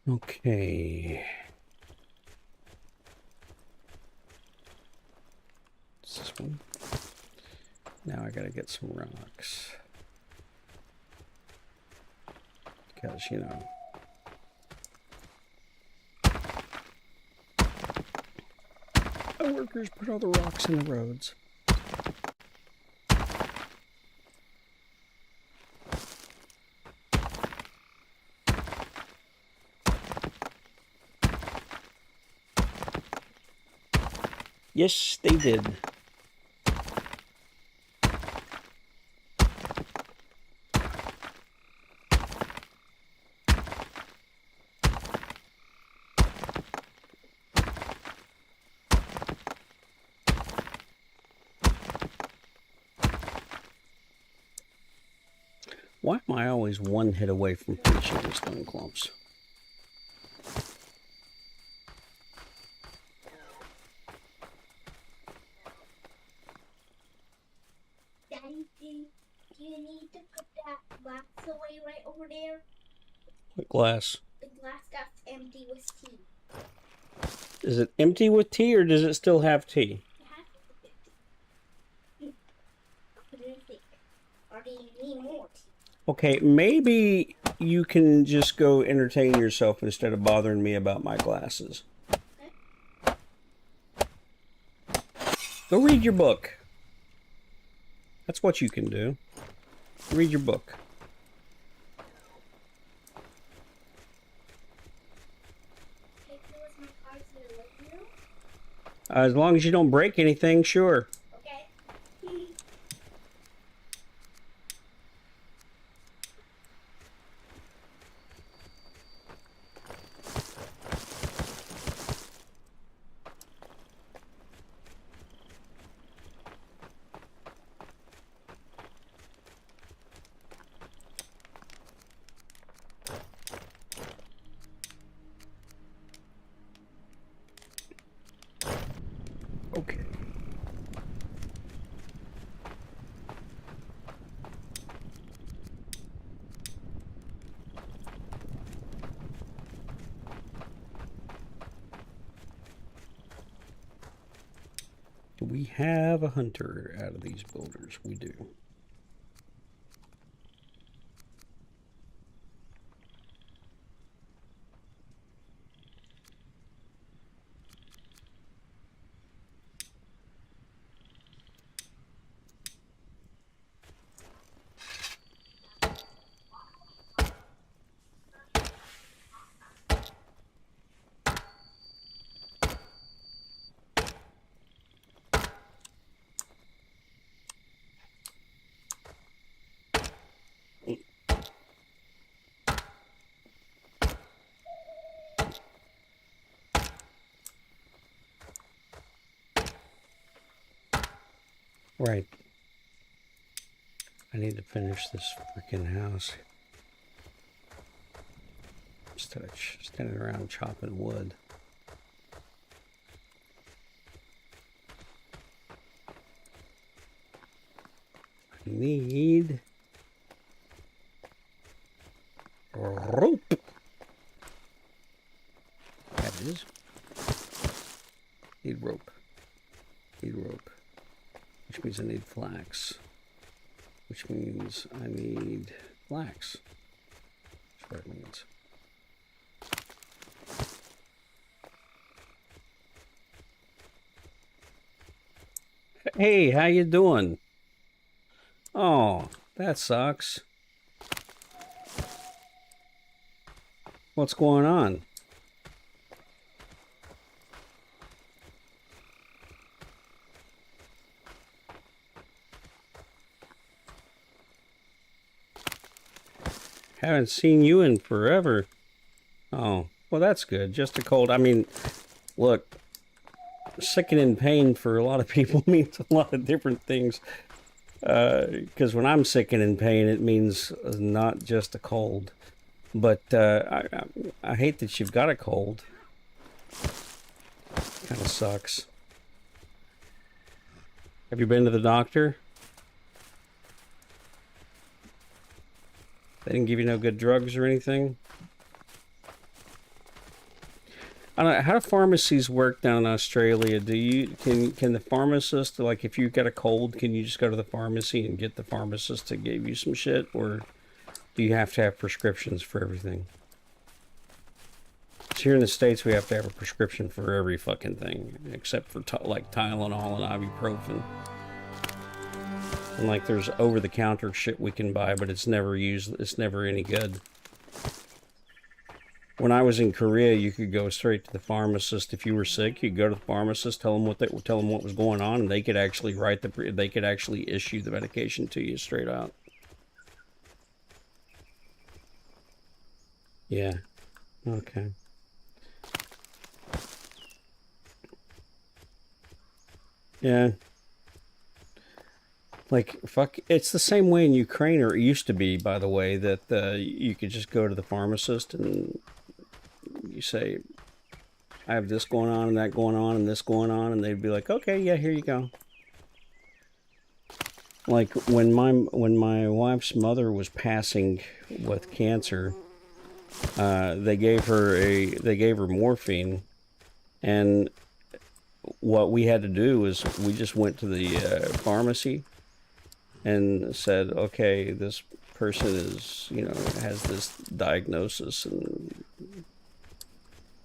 Okay. What's this one? Now I gotta get some rocks. Because, you know. The workers put all the rocks in the roads. Yes, they did. Why am I always one hit away from finishing the stone clumps? Daddy, do you need to put that glass away right over there? What glass? The glass that's empty with tea. Is it empty with tea or does it still have tea? It has tea. What do you think? Or do you need more tea? Okay, maybe you can just go entertain yourself instead of bothering me about my glasses. Okay. Go read your book. That's what you can do. Read your book. As long as you don't break anything, sure. Okay. Do we have a hunter out of these builders? We do. Right. I need to finish this freaking house. Instead of standing around chopping wood. I need rope. That is. Need rope. Need rope. Which means I need flax. Which means I need flax. That's what it means. Hey, how you doing? Oh, that sucks. What's going on? Haven't seen you in forever. Oh, well, that's good. Just a cold. I mean, look, sick and in pain for a lot of people means a lot of different things. Because when I'm sick and in pain, it means not just a cold. But I hate that you've got a cold. Kind of sucks. Have you been to the doctor? They didn't give you no good drugs or anything? I don't know, how do pharmacies work down in Australia? Do you can the pharmacist, like, if you got a cold, can you just go to the pharmacy and get the pharmacist to give you some shit, or do you have to have prescriptions for everything? So here in the States, we have to have a prescription for every fucking thing, except for like Tylenol and ibuprofen. And like, there's over-the-counter shit we can buy, but it's never used. It's never any good. When I was in Korea, you could go straight to the pharmacist. If you were sick, you could go to the pharmacist, tell them what was going on, and they could actually they could actually issue the medication to you straight out. Yeah. Okay. Yeah. Like, fuck, it's the same way in Ukraine, or it used to be, by the way, that you could just go to the pharmacist and you say, I have this going on and that going on and this going on, and they'd be like, okay, yeah, here you go. Like, when my wife's mother was passing with cancer, they gave her morphine, and what we had to do was we just went to the pharmacy and said, okay, this person is, has this diagnosis, and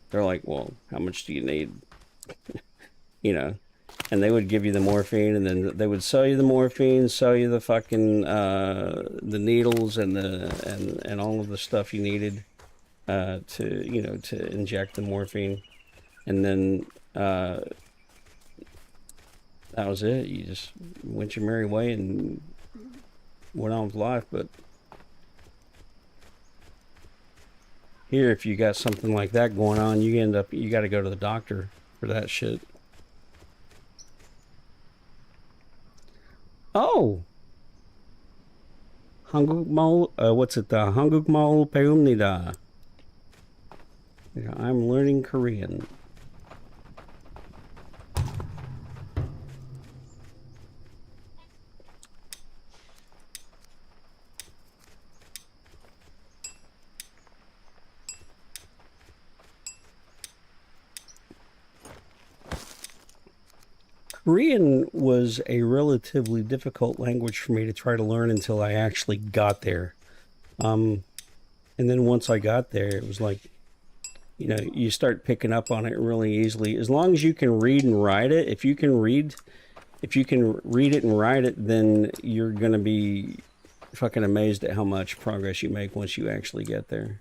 they're like, well, how much do you need? And they would give you the morphine, and then they would sell you the morphine, sell you the fucking the needles and all of the stuff you needed to inject the morphine, and then that was it. You just went your merry way and went on with life. But here, if you got something like that going on, you got to go to the doctor for that shit. Oh, 한국말, what's it? 한국말 배웁니다. I'm learning Korean. Korean was a relatively difficult language for me to try to learn until I actually got there. And then once I got there, it was like, you start picking up on it really easily. As long as you can read and write it, if you can read it and write it, then you're going to be fucking amazed at how much progress you make once you actually get there.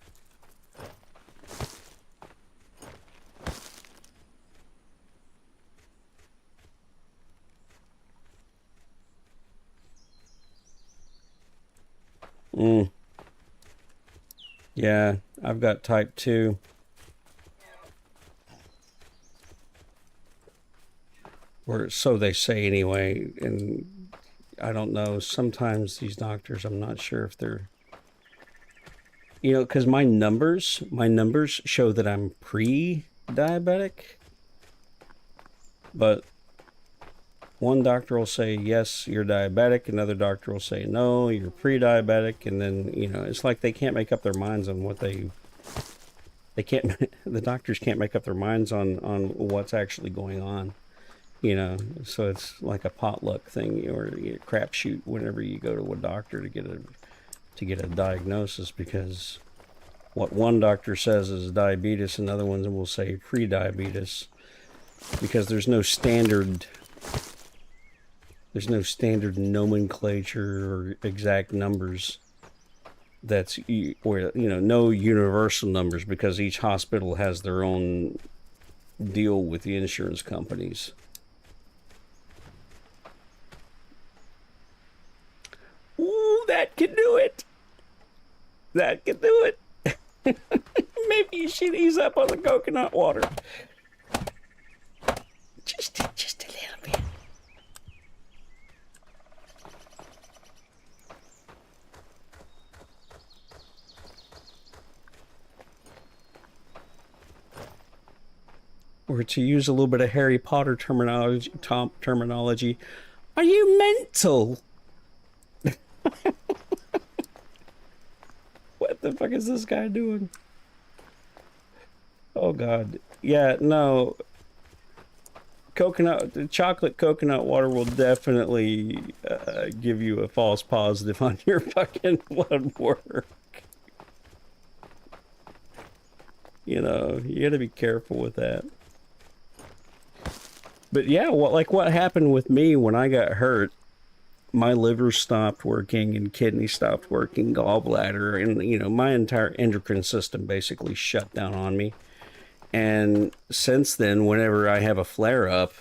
Yeah, I've got type 2. Or so they say anyway, and I don't know. Sometimes these doctors, I'm not sure if they're, because my numbers show that I'm pre-diabetic, but one doctor will say, yes, you're diabetic. Another doctor will say, no, you're pre-diabetic. And then, it's like they can't make up their minds on what they can't, the doctors can't make up their minds on what's actually going on. So it's like a potluck thing or a crapshoot whenever you go to a doctor to get a diagnosis, because what one doctor says is diabetes, another one will say pre-diabetes, because there's no standard nomenclature or exact numbers no universal numbers, because each hospital has their own deal with the insurance companies. Ooh, that can do it. That can do it. Maybe you should ease up on the coconut water. Just a little bit. Or to use a little bit of Harry Potter terminology, are you mental? What the fuck is this guy doing? Oh god. Yeah, no. Chocolate coconut water will definitely give you a false positive on your fucking blood work. You gotta be careful with that. But yeah, what happened with me when I got hurt, my liver stopped working and kidney stopped working, gallbladder, and my entire endocrine system basically shut down on me. And since then, whenever I have a flare up,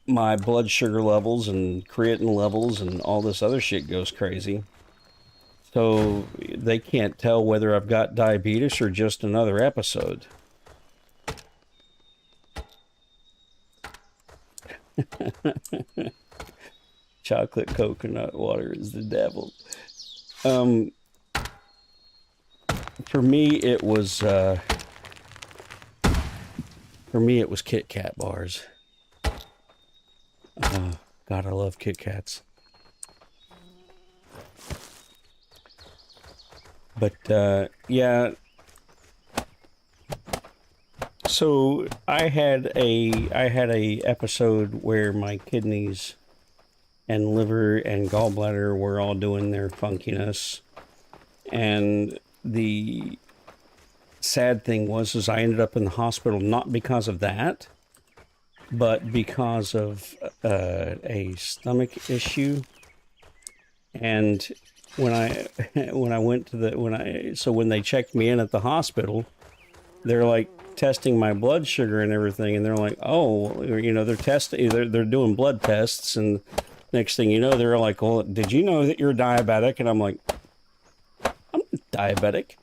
my blood sugar levels and creatine levels and all this other shit goes crazy. So they can't tell whether I've got diabetes or just another episode. Chocolate coconut water is the devil. For me it was Kit Kat bars. God, I love Kit Kats. But yeah, so I had a episode where my kidneys and liver and gallbladder were all doing their funkiness, and the sad thing was I ended up in the hospital not because of that, but because of a stomach issue. And when they checked me in at the hospital, they're like testing my blood sugar and everything, and they're like, oh, they're doing blood tests, and next thing you know, they're like, well, did you know that you're diabetic? And I'm like, I'm diabetic.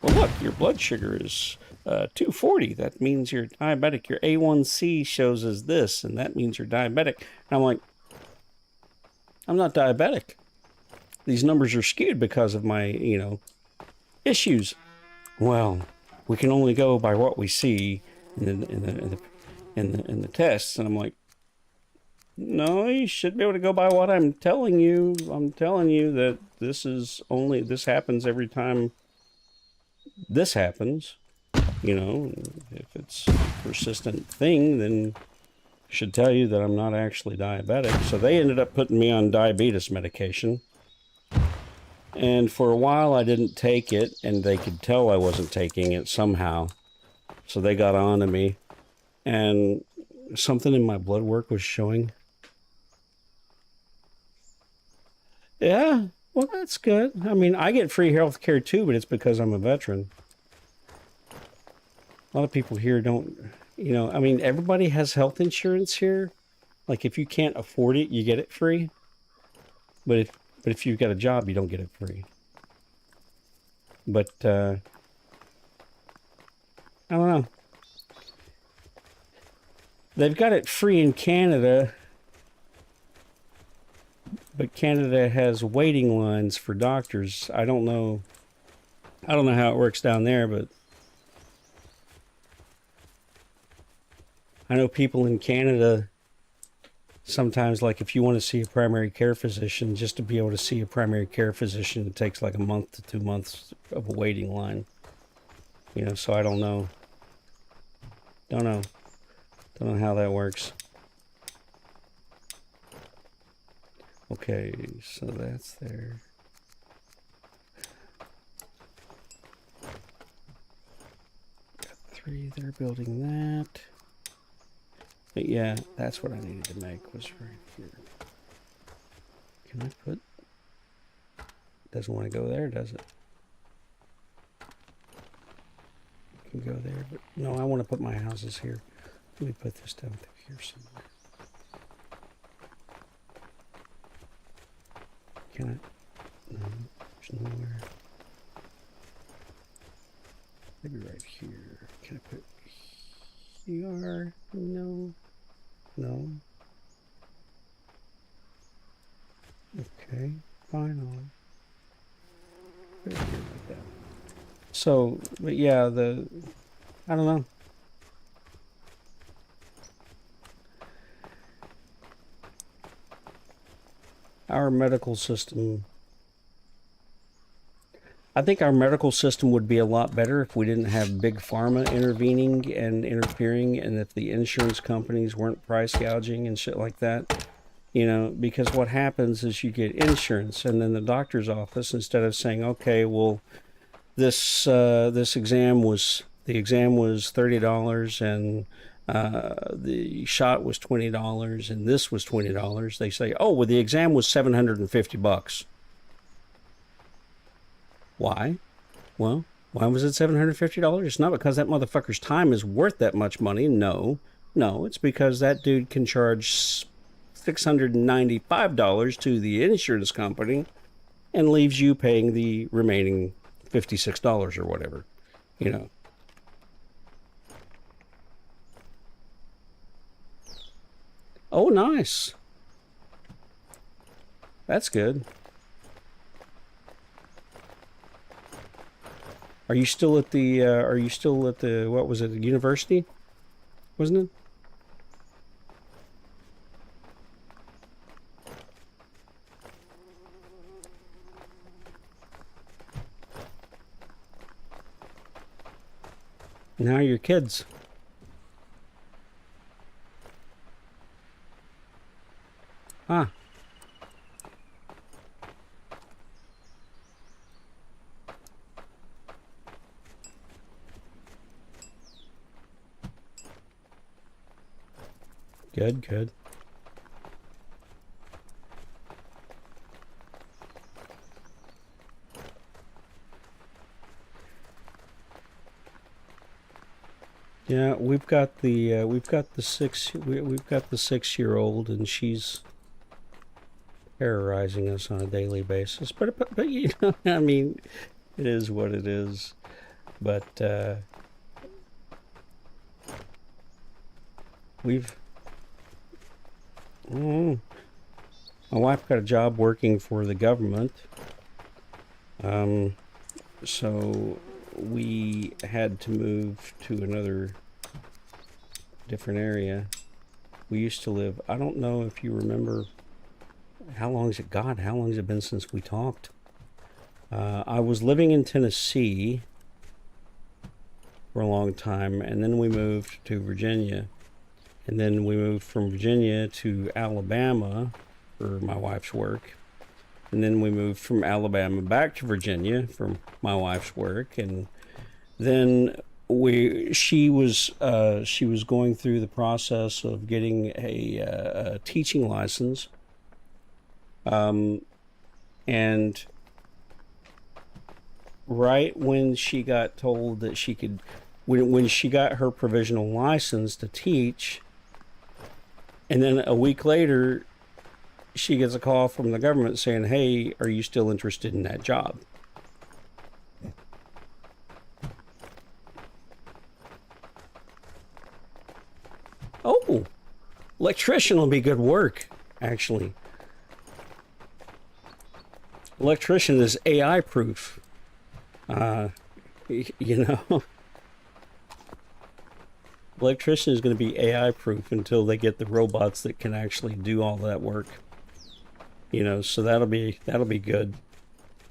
Well, look, your blood sugar is 240. That means you're diabetic. Your A1C shows as this, and that means you're diabetic. And I'm like, I'm not diabetic. These numbers are skewed because of my, issues. Well, we can only go by what we see in the tests. And I'm like, no, you should be able to go by what I'm telling you. I'm telling you that this happens every time this happens. You know, if it's a persistent thing, then I should tell you that I'm not actually diabetic. So they ended up putting me on diabetes medication. And for a while, I didn't take it, and they could tell I wasn't taking it somehow. So they got on to me, and something in my blood work was showing. Yeah, well, that's good. I mean, I get free health care too, but it's because I'm a veteran. A lot of people here don't, I mean, everybody has health insurance here. Like, if you can't afford it, you get it free. But if you've got a job, you don't get it free. But I don't know. They've got it free in Canada, but Canada has waiting lines for doctors. I don't know how it works down there, but I know people in Canada sometimes, like, if you want to see a primary care physician, just to be able to see a primary care physician, it takes like a month to 2 months of a waiting line. So I don't know. Don't know how that works. Okay, so that's there. Got 3, they're building that. But yeah, that's what I needed to make, was right here. Can I put... Doesn't want to go there, does it? Can go there, but no, I want to put my houses here. Let me put this down through here somewhere. Can I? No, there's nowhere. Maybe right here. Can I put here? No. No. Okay, fine. Right here like that. So, but yeah, I don't know. Our medical system, I think our medical system would be a lot better if we didn't have big pharma intervening and interfering, and if the insurance companies weren't price gouging and shit like that. Because what happens is you get insurance, and then the doctor's office, instead of saying, okay, well, this exam was $30, and the shot was $20, and this was $20. They say, oh, well, the exam was $750. Why? Well, why was it $750? It's not because that motherfucker's time is worth that much money. No, it's because that dude can charge $695 to the insurance company and leaves you paying the remaining $56 or whatever, Oh, nice. That's good. Are you still at the, what was it, the university? Wasn't it? And how are your kids? Ah. Good. Yeah, we've got the 6-year-old, and she's terrorizing us on a daily basis. But I mean, it is what it is. But my wife got a job working for the government. So we had to move to another different area. We used to live, I don't know if you remember, how long has it been since we talked? I was living in Tennessee, for a long time, and then we moved to Virginia, and then we moved from Virginia to Alabama for my wife's work, and then we moved from Alabama back to Virginia for my wife's work, and then she was going through the process of getting a teaching license, and right when she got told that she could, when she got her provisional license to teach, and then a week later she gets a call from the government saying, hey, are you still interested in that job? Oh, electrician will be good work, actually. Electrician is AI proof. You know, electrician is going to be AI proof until they get the robots that can actually do all that work. You know, so that'll be good,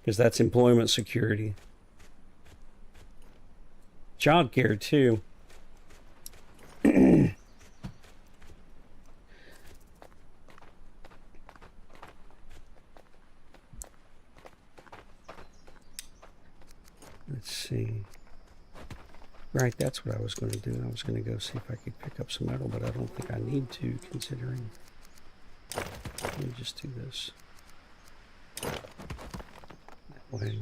because that's employment security. Child care too. Let's see. Right, that's what I was going to do. I was going to go see if I could pick up some metal, but I don't think I need to, considering. Let me just do this. That way.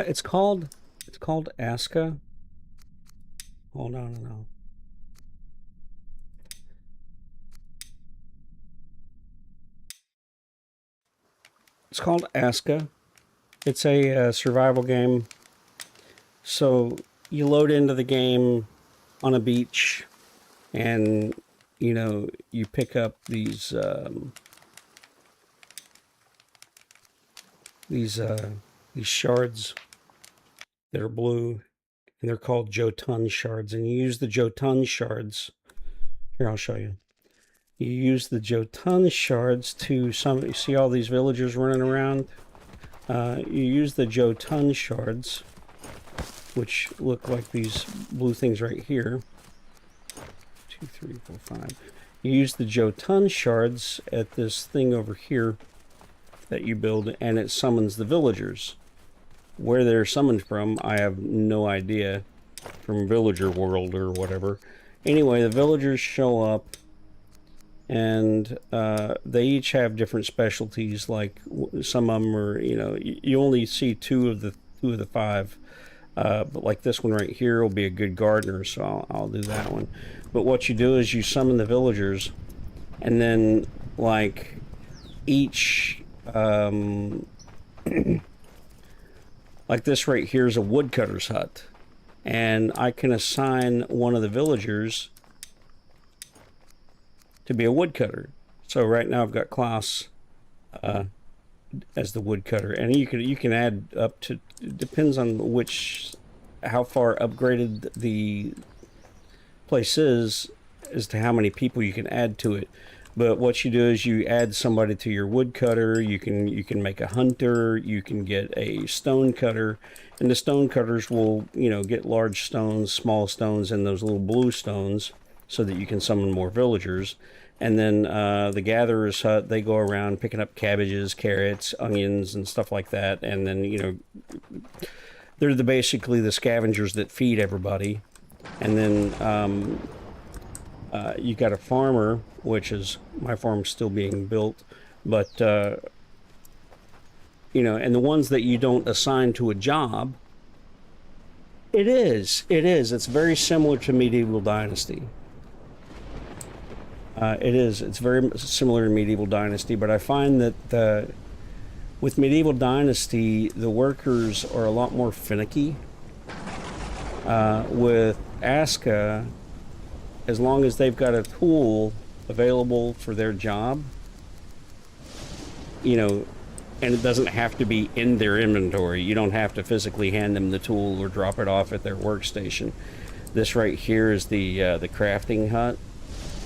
It's called Aska. Hold on, no. It's called Aska. It's a survival game. So you load into the game on a beach, and you know, you pick up these shards that are blue, and they're called Jotun shards. And you use the Jotun shards. Here, I'll show you. You use the Jotun shards to you see all these villagers running around? You use the Jotun shards, which look like these blue things right here. 2, 3, 4, 5. You use the Jotun shards at this thing over here that you build, and it summons the villagers. Where they're summoned from, I have no idea. From Villager World or whatever. Anyway, the villagers show up, and they each have different specialties. Like some of them are, you know, you only see two of the 5. But like this one right here will be a good gardener, so I'll do that one. But what you do is you summon the villagers, and then like each like this right here is a woodcutter's hut, and I can assign one of the villagers to be a woodcutter. So right now I've got Klaus as the woodcutter, and you can add up to, it depends on how far upgraded the place is as to how many people you can add to it. But what you do is you add somebody to your woodcutter. You can make a hunter. You can get a stone cutter, and the stone cutters will, you know, get large stones, small stones, and those little blue stones, so that you can summon more villagers. And then the gatherer's hut, they go around picking up cabbages, carrots, onions, and stuff like that. And then, you know, they're basically the scavengers that feed everybody. And then you got a farmer, which is, my farm's still being built, but you know, and the ones that you don't assign to a job, it's very similar to Medieval Dynasty. It's very similar to Medieval Dynasty, but I find that with Medieval Dynasty, the workers are a lot more finicky. With Aska, as long as they've got a tool available for their job, you know, and it doesn't have to be in their inventory. You don't have to physically hand them the tool or drop it off at their workstation. This right here is the crafting hut,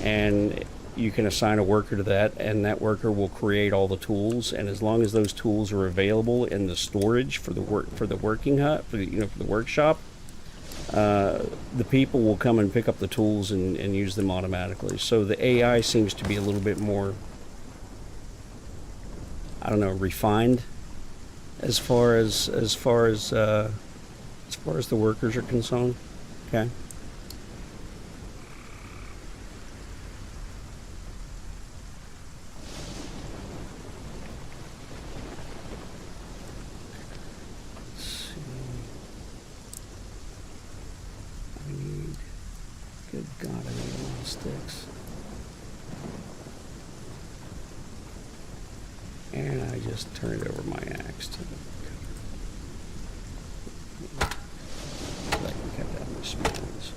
and you can assign a worker to that, and that worker will create all the tools. And as long as those tools are available in the storage for the working hut, for the workshop, the people will come and pick up the tools and use them automatically. So the AI seems to be a little bit more, I don't know, refined as far as the workers are concerned. Okay. Let's see. I need. Good God, I need a lot of sticks. And I just turned over my axe to the cover. I can cut down the small ones.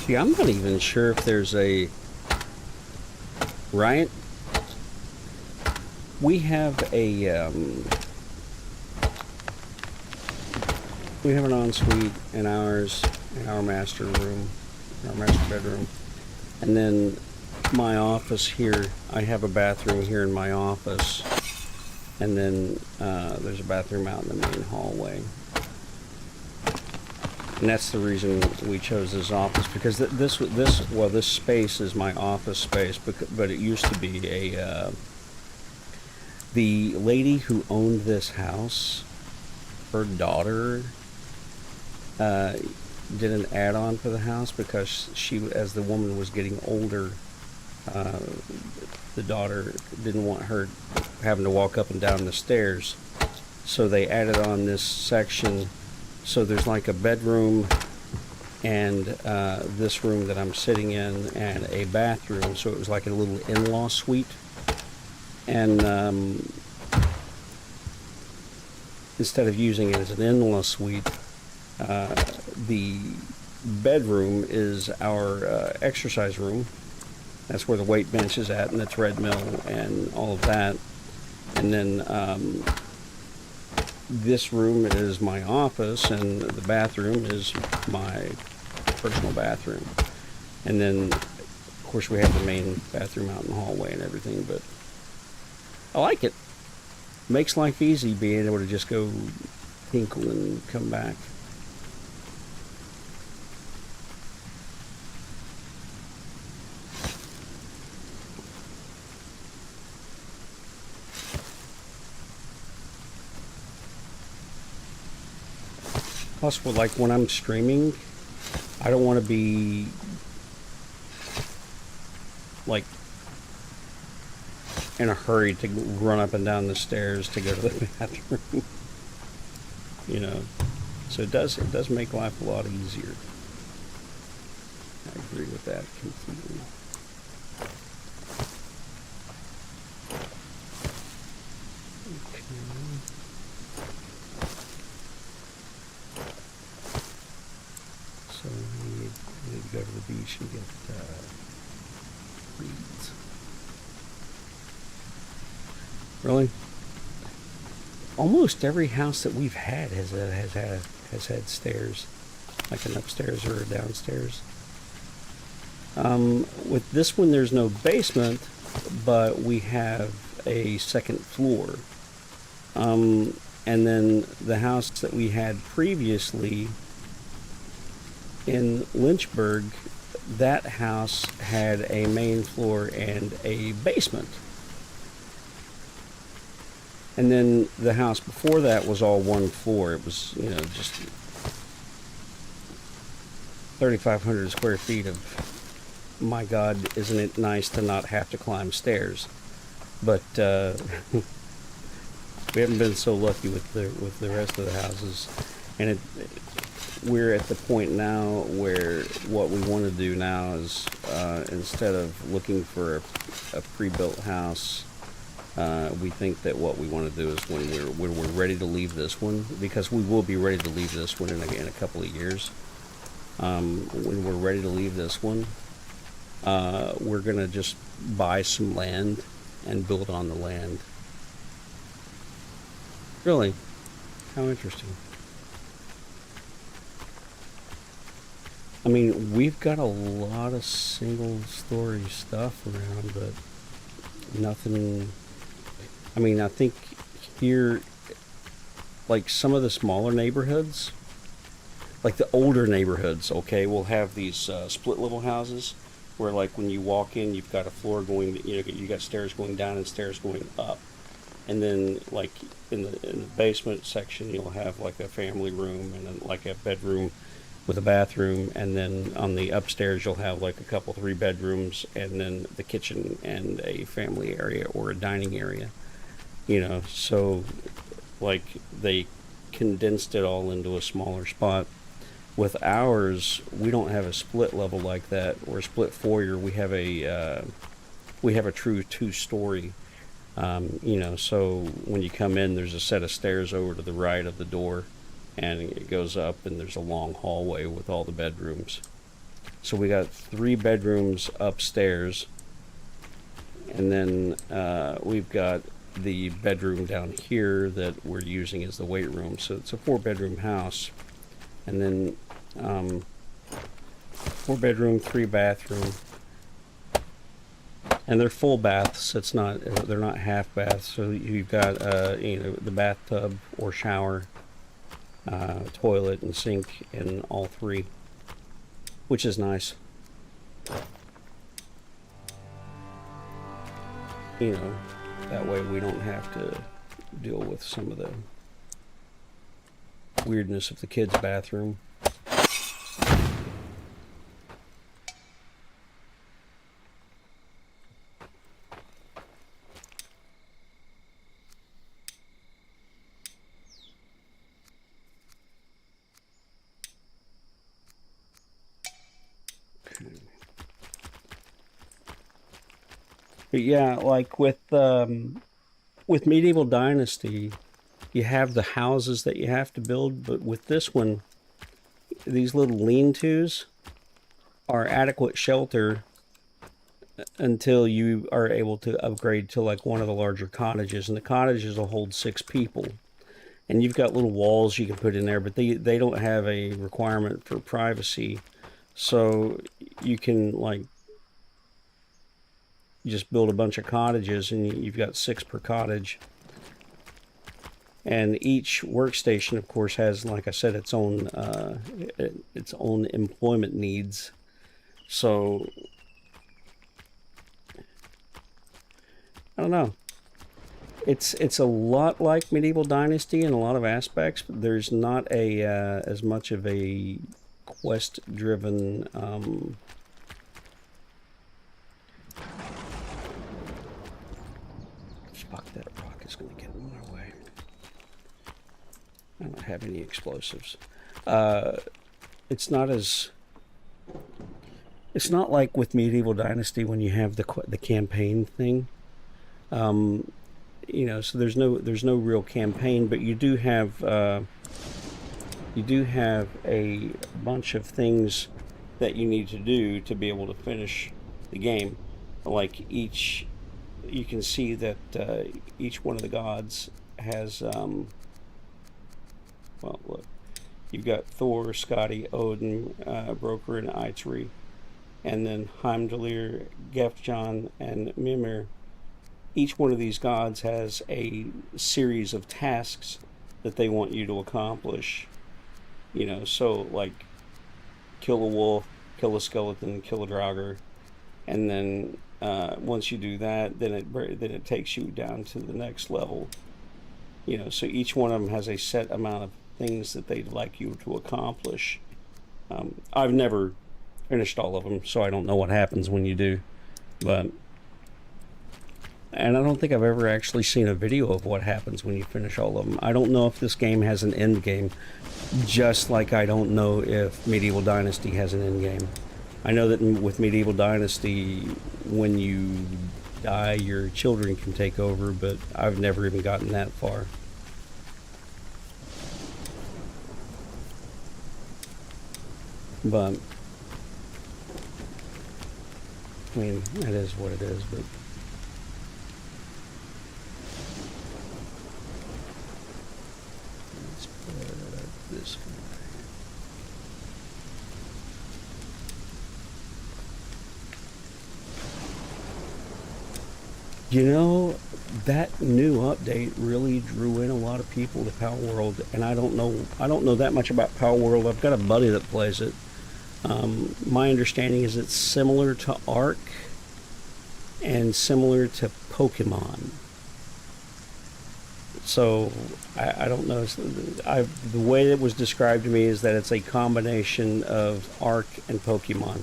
Yeah, I'm not even sure if there's a Riot. We have an ensuite in ours, in our master room, our master bedroom, and then my office here. I have a bathroom here in my office, and then there's a bathroom out in the main hallway. And that's the reason we chose this office, because this space is my office space, but it used to be the lady who owned this house, her daughter did an add-on for the house because as the woman was getting older, the daughter didn't want her having to walk up and down the stairs, so they added on this section. So there's like a bedroom and this room that I'm sitting in and a bathroom. So it was like a little in-law suite. And instead of using it as an in-law suite, the bedroom is our exercise room. That's where the weight bench is at, and the treadmill and all of that. And then this room is my office, and the bathroom is my personal bathroom. And then, of course, we have the main bathroom out in the hallway and everything, but I like it. Makes life easy being able to just go tinkle and come back. Plus, like when I'm streaming, I don't want to be like in a hurry to run up and down the stairs to go to the bathroom. You know, so it does make life a lot easier. I agree with that completely. So we need to go to the beach and get weeds. Really? Almost every house that we've had has had stairs, like an upstairs or a downstairs. With this one, there's no basement, but we have a second floor. And then the house that we had previously, in Lynchburg, that house had a main floor and a basement. And then the house before that was all one floor. It was, just 3,500 square feet of, my God, isn't it nice to not have to climb stairs? But we haven't been so lucky with the rest of the houses, and we're at the point now where what we want to do now is instead of looking for a pre-built house, we think that what we want to do is when we're ready to leave this one, because we will be ready to leave this one in a couple of years. When we're ready to leave this one, we're gonna just buy some land and build on the land. Really? How interesting. I mean, we've got a lot of single story stuff around, but nothing. I mean, I think here, like some of the smaller neighborhoods, like the older neighborhoods, okay, will have these split level houses where, like, when you walk in, you've got a floor going, you got stairs going down and stairs going up. And then, like, in the basement section, you'll have like a family room and then like a bedroom with a bathroom, and then on the upstairs you'll have like a couple 3 bedrooms and then the kitchen and a family area or a dining area. So like they condensed it all into a smaller spot. With ours, we don't have a split level like that or a split foyer. We have a true 2-story. So when you come in, there's a set of stairs over to the right of the door, and it goes up, and there's a long hallway with all the bedrooms. So we got 3 bedrooms upstairs, and then we've got the bedroom down here that we're using as the weight room. So it's a 4-bedroom house, and then 4-bedroom, 3-bathroom. And they're full baths. They're not half baths. So you've got the bathtub or shower, toilet and sink in all 3, which is nice. That way we don't have to deal with some of the weirdness of the kids' bathroom. But yeah, like with Medieval Dynasty, you have the houses that you have to build, but with this one, these little lean-tos are adequate shelter until you are able to upgrade to like one of the larger cottages, and the cottages will hold 6 people. And you've got little walls you can put in there, but they don't have a requirement for privacy, so you can like just build a bunch of cottages, and you've got 6 per cottage. And each workstation, of course, has, like I said, its own employment needs. So I don't know. It's a lot like Medieval Dynasty in a lot of aspects, but there's not as much of a quest-driven. Fuck, that rock is going to get in my way. I don't have any explosives. It's not like with Medieval Dynasty when you have the campaign thing. So there's no real campaign, but you do have a bunch of things that you need to do to be able to finish the game. Like you can see that each one of the gods has well, look, you've got Thor, Skadi, Odin, Broker, and Eitri, and then Heimdallr, Gefjon, and Mimir. Each one of these gods has a series of tasks that they want you to accomplish. So like kill a wolf, kill a skeleton, kill a draugr, and then once you do that, then it takes you down to the next level. You know, so each one of them has a set amount of things that they'd like you to accomplish. I've never finished all of them, so I don't know what happens when you do. And I don't think I've ever actually seen a video of what happens when you finish all of them. I don't know if this game has an end game, just like I don't know if Medieval Dynasty has an end game. I know that with Medieval Dynasty, when you die, your children can take over, but I've never even gotten that far. But I mean, it is what it is, but let's put this guy. You know, that new update really drew in a lot of people to Power World, and I don't know that much about Power World. I've got a buddy that plays it. My understanding is it's similar to Ark and similar to Pokemon. So I don't know. The way it was described to me is that it's a combination of Ark and Pokemon.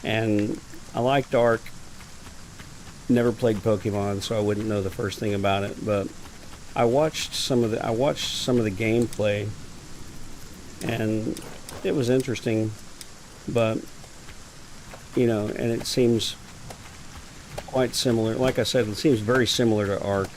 And I liked Ark. Never played Pokemon, so I wouldn't know the first thing about it. But I watched some of the gameplay, and it was interesting. But you know, and it seems quite similar. Like I said, it seems very similar to Ark.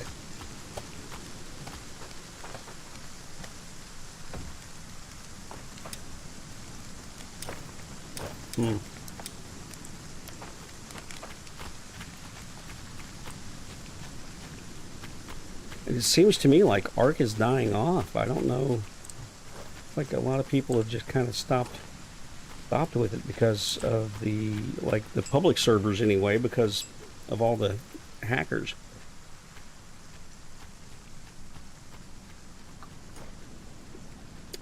It seems to me like Ark is dying off. I don't know. Like a lot of people have just kind of stopped with it because of the public servers anyway, because of all the hackers.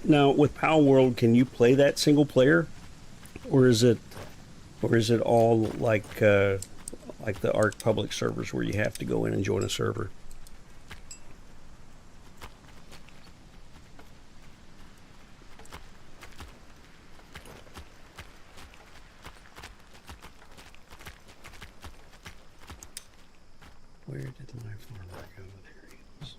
Now with Power World, can you play that single player, or is it all like the Ark public servers where you have to go in and join a server? Where did my farmer go? There he is.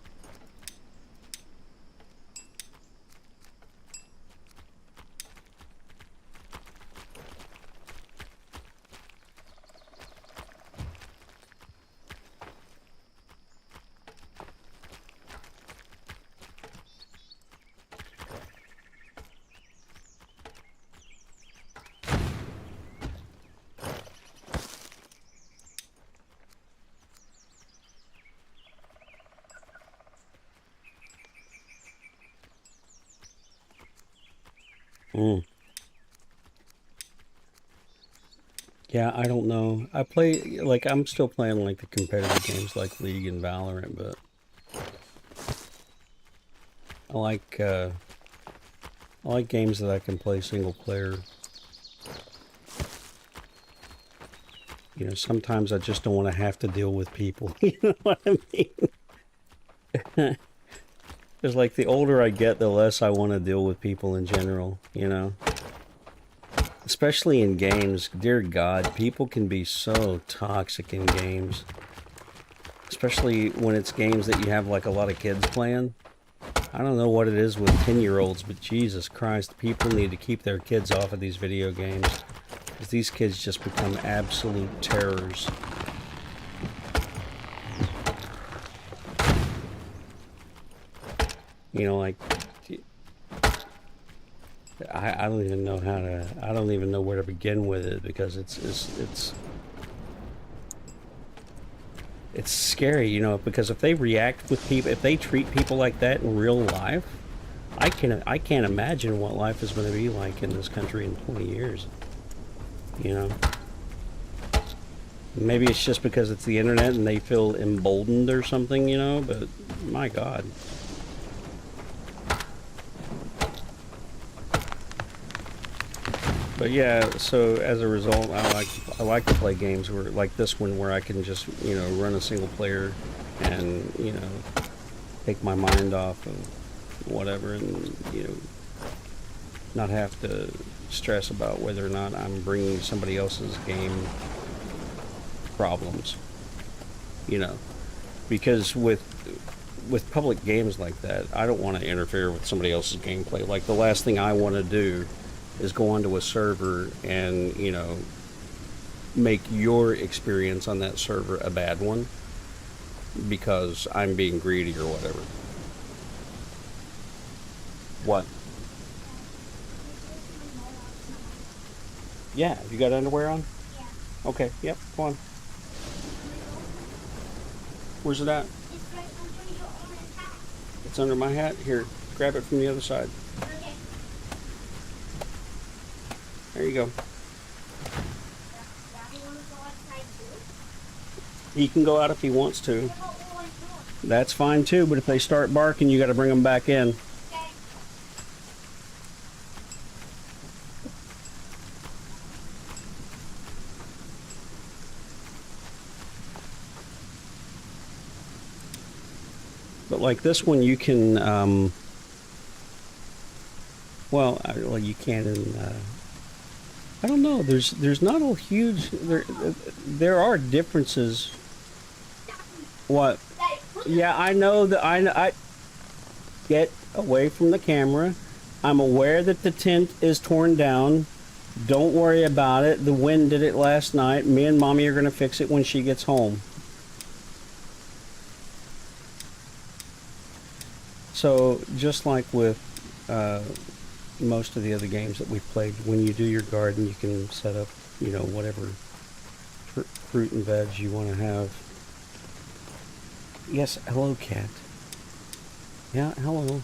Yeah, I don't know. I'm still playing like the competitive games like League and Valorant, but I like games that I can play single player. You know, sometimes I just don't want to have to deal with people. You know what I mean? It's like the older I get, the less I want to deal with people in general, you know? Especially in games. Dear God, people can be so toxic in games. Especially when it's games that you have like a lot of kids playing. I don't know what it is with 10-year-olds, but Jesus Christ, people need to keep their kids off of these video games. Because these kids just become absolute terrors. You know, like, I don't even know I don't even know where to begin with it, because it's scary, you know, because if they react with people, if they treat people like that in real life, I can't imagine what life is going to be like in this country in 20 years, you know. Maybe it's just because it's the internet and they feel emboldened or something, you know, but my God. But yeah, so as a result, I like to play games where like this one where I can just run a single player and take my mind off of whatever and not have to stress about whether or not I'm bringing somebody else's game problems. You know, because with public games like that, I don't want to interfere with somebody else's gameplay. Like the last thing I want to do is go onto a server and make your experience on that server a bad one because I'm being greedy or whatever. What? Yeah, you got underwear on? Yeah. Okay, yep, come on. Where's it at? It's right under your orange hat. It's under my hat. Here, grab it from the other side. Okay. There you go. Daddy wants to go outside too? He can go out if he wants to. What about orange doors? That's fine too, but if they start barking, you got to bring them back in. Okay. But like this one, you can, well, you can in, I don't know. There's not a huge there are differences. What? Daddy, put Yeah, I know that I get away from the camera. I'm aware that the tent is torn down. Don't worry about it. The wind did it last night. Me and Mommy are going to fix it when she gets home. So, just like with most of the other games that we've played, when you do your garden, you can set up, whatever fruit and veg you want to have. Yes, hello, cat. Yeah, hello.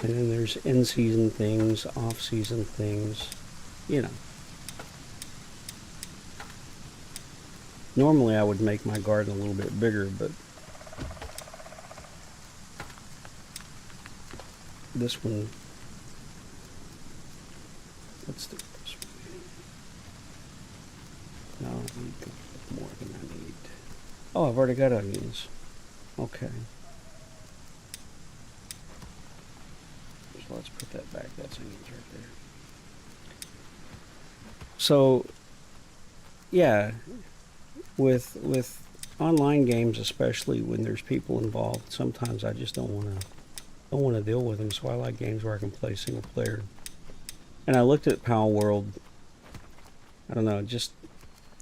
And then there's in-season things, off-season things, Normally I would make my garden a little bit bigger, but this one, let's do this one. No, I need more than I need. Oh, I've already got onions. Okay. So let's put that back. That's onions right there. So, yeah, with online games, especially when there's people involved, sometimes I just don't want to deal with them. So I like games where I can play single player. And I looked at Pal World. I don't know, it just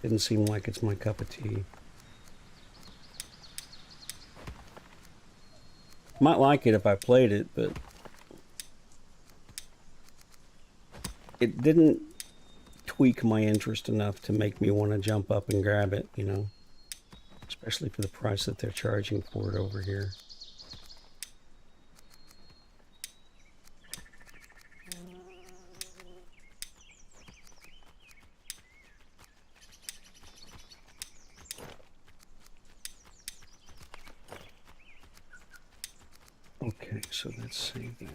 didn't seem like it's my cup of tea. Might like it if I played it, but it didn't tweak my interest enough to make me want to jump up and grab it, especially for the price that they're charging for it over here. Okay, so let's save that.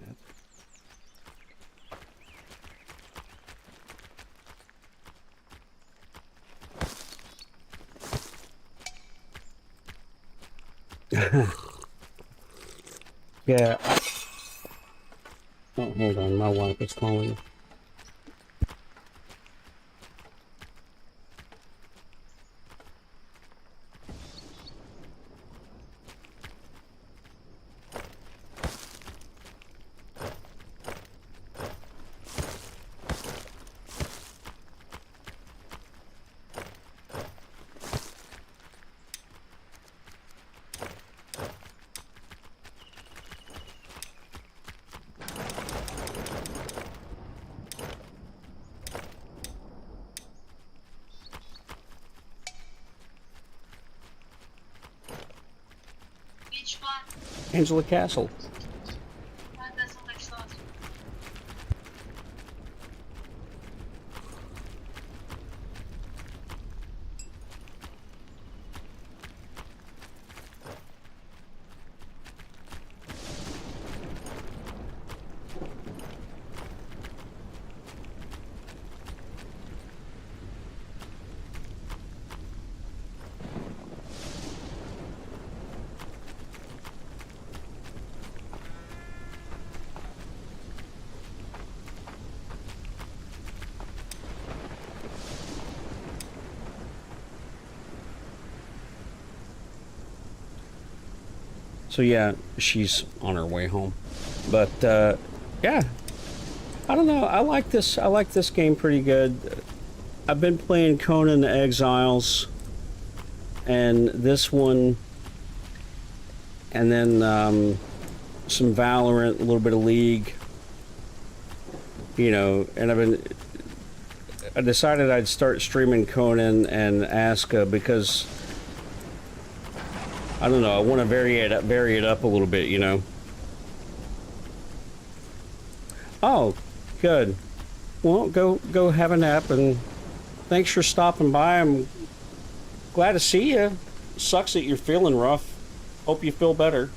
Yeah. Oh, hold on, my wife is calling. Which one? Angela Castle. That doesn't make sense. So yeah, she's on her way home. But yeah, I don't know. I like this. I like this game pretty good. I've been playing Conan Exiles, and this one, and then some Valorant, a little bit of League. You know, and I decided I'd start streaming Conan and Asuka because I don't know. I want to vary it up a little bit. You know. Oh, good. Well, go have a nap, and thanks for stopping by. I'm glad to see you. Sucks that you're feeling rough. Hope you feel better.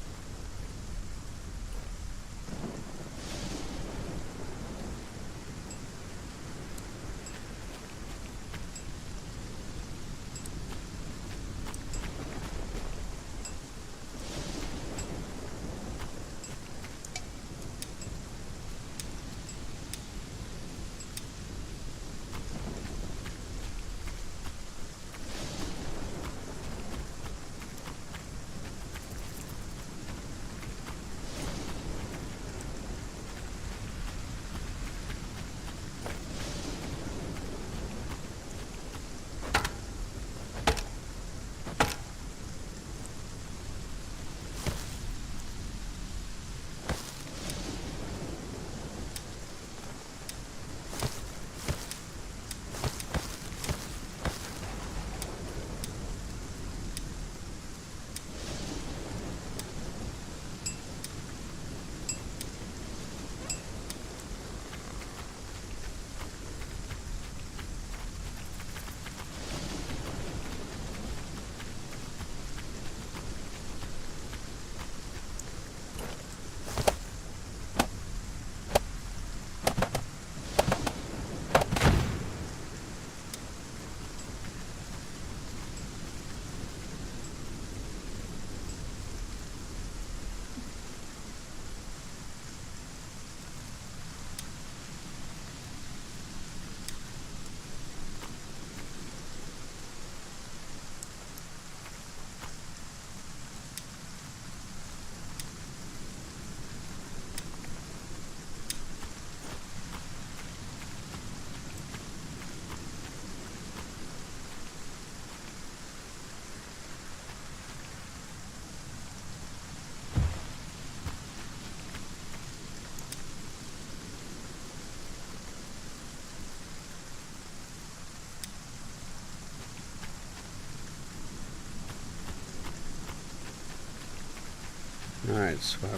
Alright, so I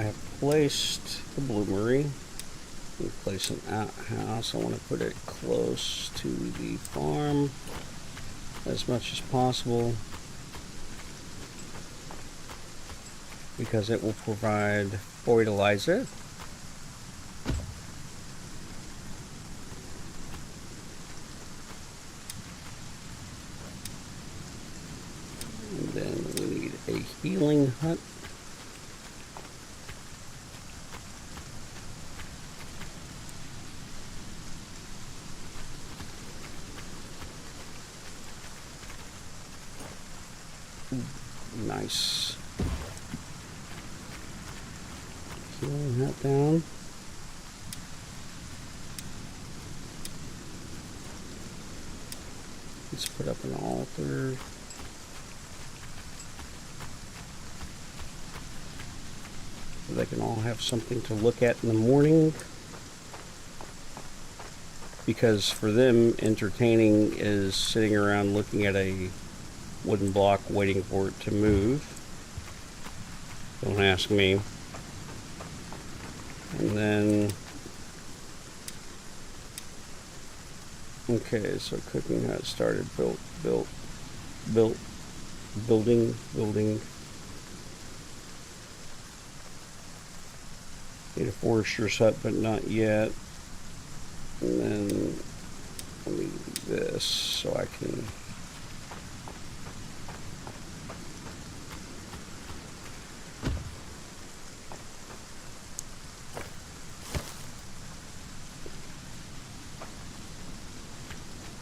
have placed the bloomery. I'm place an outhouse. I want to put it close to the farm as much as possible because it will provide fertilizer. And then we need a healing hut. Nice. Healing that down. Let's put up an altar. So they can all have something to look at in the morning. Because for them, entertaining is sitting around looking at a wooden block waiting for it to move. Don't ask me. And then okay, so cooking hut started, building. Need a forester's hut, but not yet. And then let me do this so I can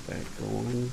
that going.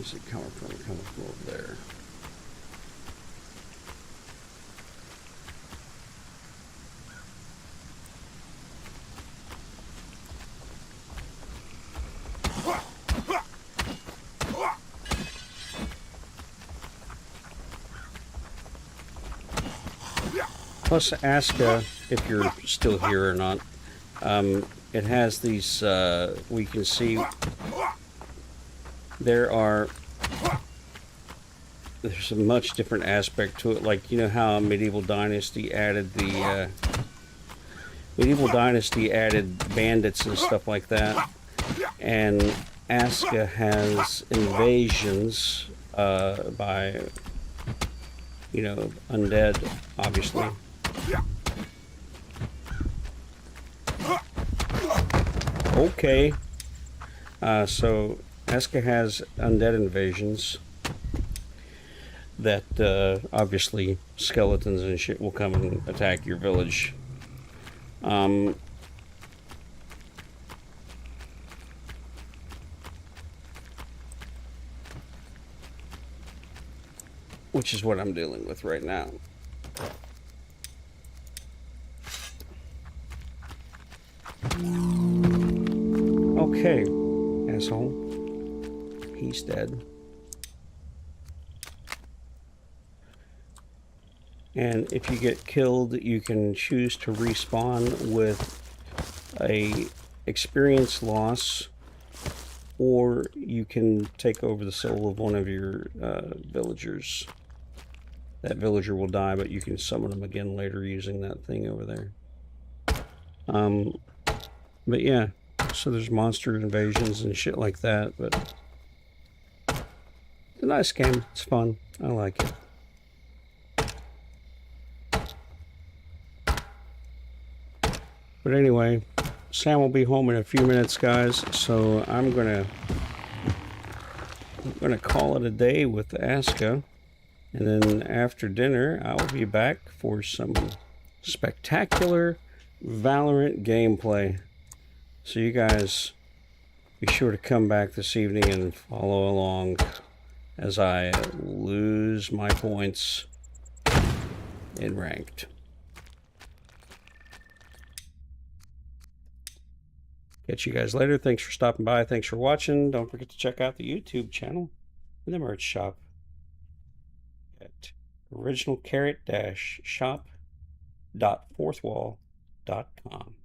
Where's it coming from? Coming from over there. Plus, Aska, if you're still here or not, it has these, we can see there's a much different aspect to it. Like, you know how Medieval Dynasty added the, Medieval Dynasty added bandits and stuff like that. And Aska has invasions, by, you know, undead, obviously. Okay. So Aska has undead invasions that obviously skeletons and shit will come and attack your village. Which is what I'm dealing with right now. Okay, asshole. He's dead. And if you get killed, you can choose to respawn with a experience loss, or you can take over the soul of one of your villagers. That villager will die, but you can summon them again later using that thing over there. But yeah, so there's monster invasions and shit like that, but it's a nice game. It's fun. I like it. But anyway, Sam will be home in a few minutes, guys, so I'm gonna call it a day with Aska, and then after dinner I will be back for some spectacular Valorant gameplay. So you guys be sure to come back this evening and follow along as I lose my points in ranked. Catch you guys later. Thanks for stopping by. Thanks for watching. Don't forget to check out the YouTube channel and the merch shop at originalcarrot-shop.fourthwall.com.